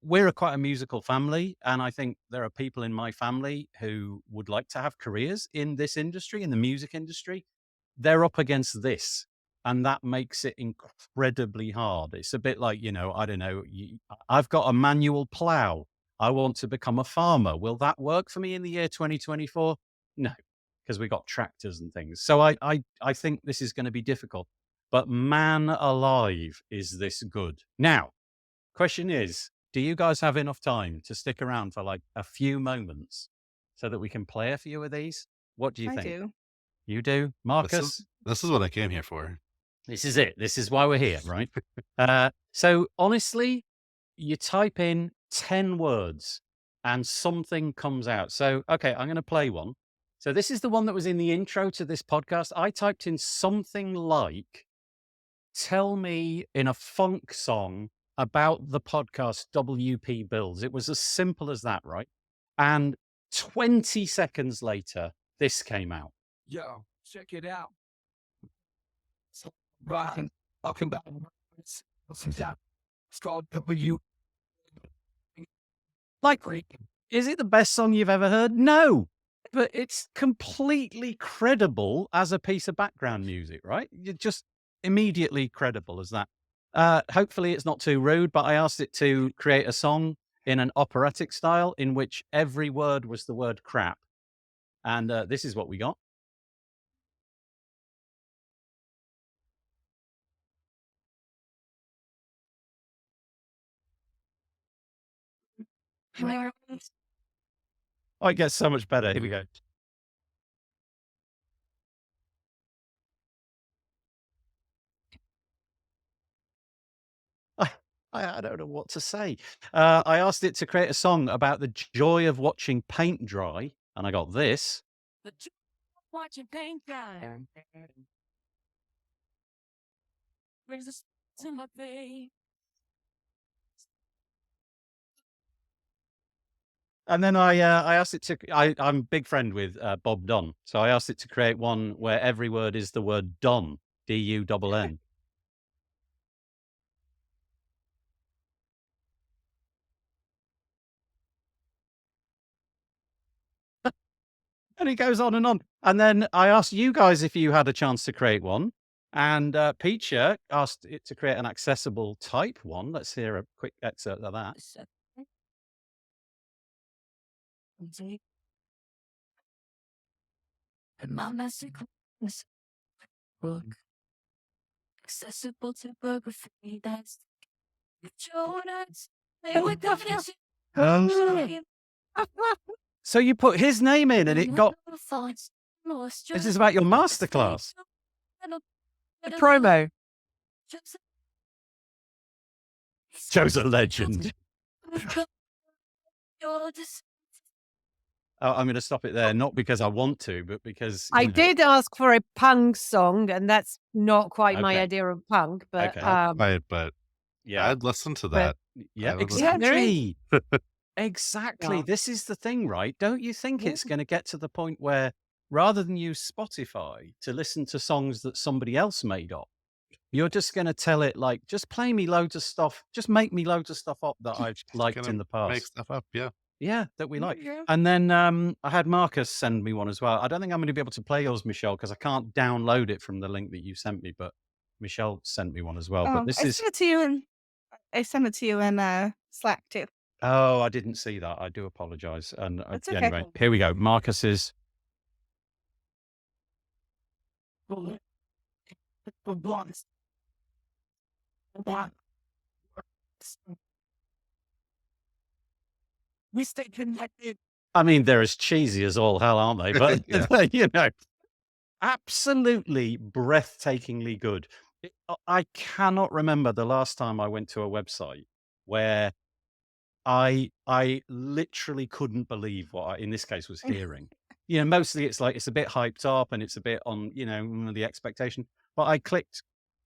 we're quite a musical family, and I think there are people in my family who would like to have careers in this industry, in the music industry. They're up against this, and that makes it incredibly hard. It's a bit like, I don't know, I've got a manual plow. I want to become a farmer. Will that work for me in the year 2024? No, because we got tractors and things. So I think this is going to be difficult. But man alive, is this good? Now, question is, do you guys have enough time to stick around for like a few moments so that we can play a few of these? What do you think? I do. You do, Marcus? This is what I came here for. This is it. This is why we're here, right? So honestly, you type in 10 words and something comes out. So, okay, I'm going to play one. So this is the one that was in the intro to this podcast. I typed in something like, tell me in a funk song about the podcast WP Builds. It was as simple as that, right? And 20 seconds later, this came out. Yo, check it out. So, Brian, talking about it's called W. Like, is it the best song you've ever heard? No, but it's completely credible as a piece of background music, right? You're just immediately credible as that. Hopefully it's not too rude, but I asked it to create a song in an operatic style in which every word was the word crap. And this is what we got. Oh, it gets so much better. Here we go. I don't know what to say. I asked it to create a song about the joy of watching paint dry, and I got this. The joy of watching paint dry. Brings us to my face. And then I asked it to. I'm a big friend with Bob Dunn, so I asked it to create one where every word is the word Dunn, D-U-N-N. And it goes on and on. And then I asked you guys if you had a chance to create one. And Peacher asked it to create an accessible type one. Let's hear a quick excerpt of that. And my Masterclass book, accessible typography, that's Jonas. So you put his name in and it got... This is about your masterclass. The promo. Joe's a legend. I'm going to stop it there, not because I want to, but because... I did ask for a punk song, and that's not quite my Okay. idea of punk, but Okay. Right, but Yeah. I'd listen to that. Yeah, I would exactly. Exactly. Yeah. This is the thing, right? Don't you think it's going to get to the point where rather than use Spotify to listen to songs that somebody else made up, you're just going to tell it like, just play me loads of stuff. Just make me loads of stuff up that I've liked gonna in the make past. stuff up. Yeah. Yeah, that we like. Yeah. And then I had Marcus send me one as well. I don't think I'm going to be able to play yours, Michelle, because I can't download it from the link that you sent me. But Michelle sent me one as well. But this I is... sent it to you in Slack too. Oh, I didn't see that. I do apologize. And It's okay. anyway, here we go. Marcus's... We stay connected. I mean, they're as cheesy as all hell, aren't they? But, Yeah. you know, absolutely breathtakingly good. I cannot remember the last time I went to a website where I literally couldn't believe what I, in this case, was hearing. You know, mostly it's like, it's a bit hyped up and it's a bit on, you know, the expectation. But I clicked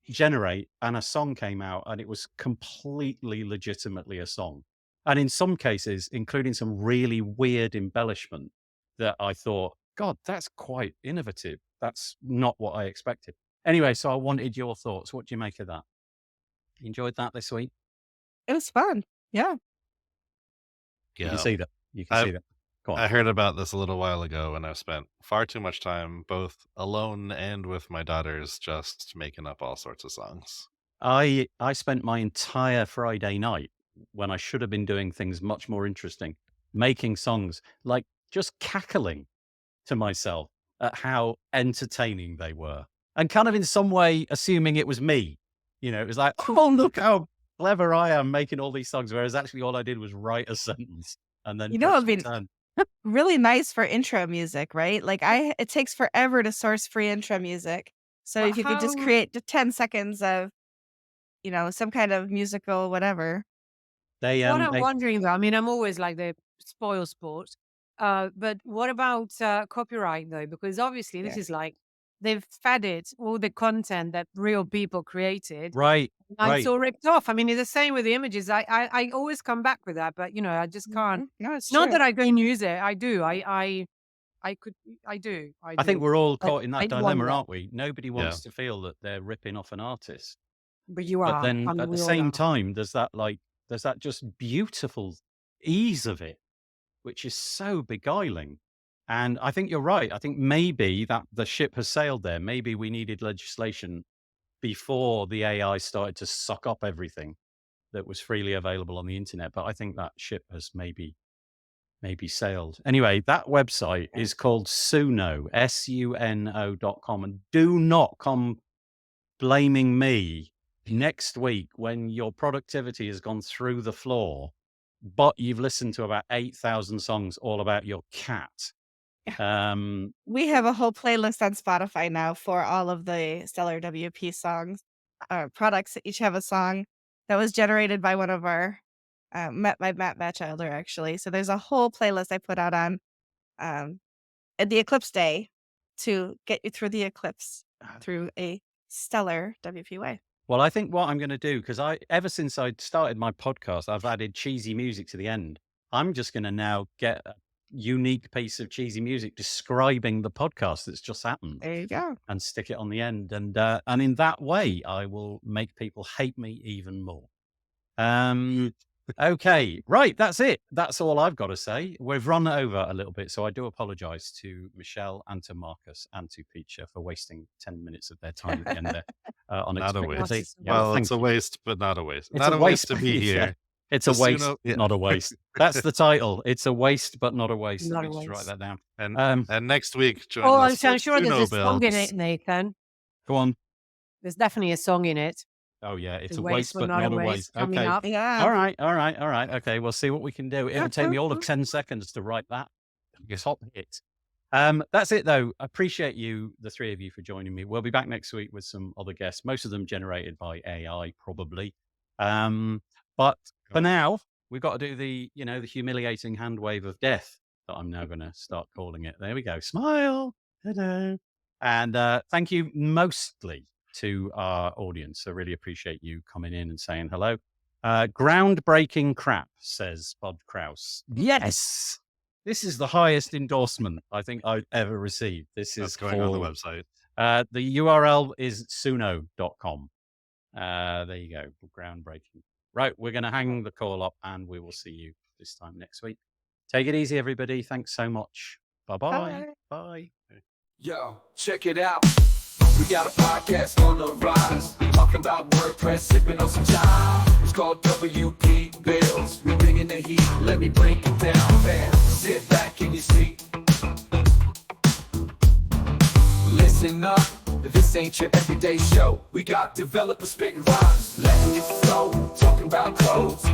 generate and a song came out and it was completely legitimately a song. And in some cases, including some really weird embellishment that I thought, God, that's quite innovative. That's not what I expected. Anyway, so I wanted your thoughts. What do you make of that? Enjoyed that this week? It was fun. Yeah. You Yeah. can see that. You can see that. Go on. I heard about this a little while ago, and I've spent far too much time, both alone and with my daughters, just making up all sorts of songs. I spent my entire Friday night, when I should have been doing things much more interesting, making songs, like just cackling to myself at how entertaining they were. And kind of in some way assuming it was me. You know, it was like, oh, look how clever I am making all these songs. Whereas actually all I did was write a sentence and then You know, press it'd be return. really nice for intro music, right? Like it takes forever to source free intro music. So But if you could just how- create 10 seconds of, you know, some kind of musical, whatever. They, What I'm they- wondering though, I mean, I'm always like the spoil sport, but what about copyright though? Because obviously this Yeah. is like, they've fed it all the content that real people created. right. And right. it's all ripped off. I mean, it's the same with the images. I always come back with that, but you know, I just can't. No, it's Not true. that I go and use it. I do. I do. I think we're all But caught in that I'd dilemma, wonder. aren't we? Nobody wants to feel that they're ripping off an artist. But you But are. then I mean, at the we all same are. time, there's that just beautiful ease of it, which is so beguiling. And I think you're right. I think maybe that the ship has sailed there. Maybe we needed legislation before the AI started to suck up everything that was freely available on the internet. But I think that ship has maybe sailed. Anyway, that website is called Suno, SUNO.com. And do not come blaming me next week when your productivity has gone through the floor, but you've listened to about 8,000 songs all about your cat. We have a whole playlist on Spotify now for all of the Stellar WP songs, products that each have a song that was generated by one of our Matt Batchelder, actually. So there's a whole playlist I put out on at the Eclipse Day to get you through the eclipse through a stellar WP way. Well, I think what I'm going to do, because ever since I started my podcast, I've added cheesy music to the end. I'm just going to now get a unique piece of cheesy music describing the podcast that's just happened There you go. and stick it on the end. And in that way, I will make people hate me even more. Okay, right. That's it. That's all I've got to say. We've run over a little bit, so I do apologize to Michelle and to Marcus and to Peacher for wasting 10 minutes of their time at the end there. Not a Unexpectedly. waste. Yeah, Well, thank it's a you. waste, but not a waste. It's Not a a waste to waste, be yeah. here. It's a The waste, Suno- yeah. not a waste. That's the title. It's a waste, but not a waste. Not Let a me just write waste. that down. And next week, join Oh, us I'm for sure there's a Suno song in builds. it, Nathan. Go on. There's definitely a song in it. Oh, yeah. It's The a waste, but not a waste. coming Okay. up. Yeah. All right. Okay, we'll see what we can do. It'll take me all of 10 seconds to write that. Top hit. That's it, though. I appreciate you, the three of you, for joining me. We'll be back next week with some other guests, most of them generated by AI, probably. But for now, we've got to do the humiliating hand wave of death that I'm now going to start calling it. There we go. Smile. Hello. And thank you mostly to our audience. I really appreciate you coming in and saying hello. Groundbreaking crap, says Bud Kraus. Yes. This is the highest endorsement I think I've ever received. This is That's going on the website. The URL is suno.com. There you go. Groundbreaking. Right. We're going to hang the call up and we will see you this time next week. Take it easy, everybody. Thanks so much. Bye-bye. Bye. Yo, check it out. We got a podcast on the rise. Talking about WordPress, sipping on some chai. It's called WP Builds. We bringing the heat. Let me break it down fast. Sit back in your seat. Listen up. This ain't your everyday show. We got developers spitting rhymes. Letting it flow. Talking about codes.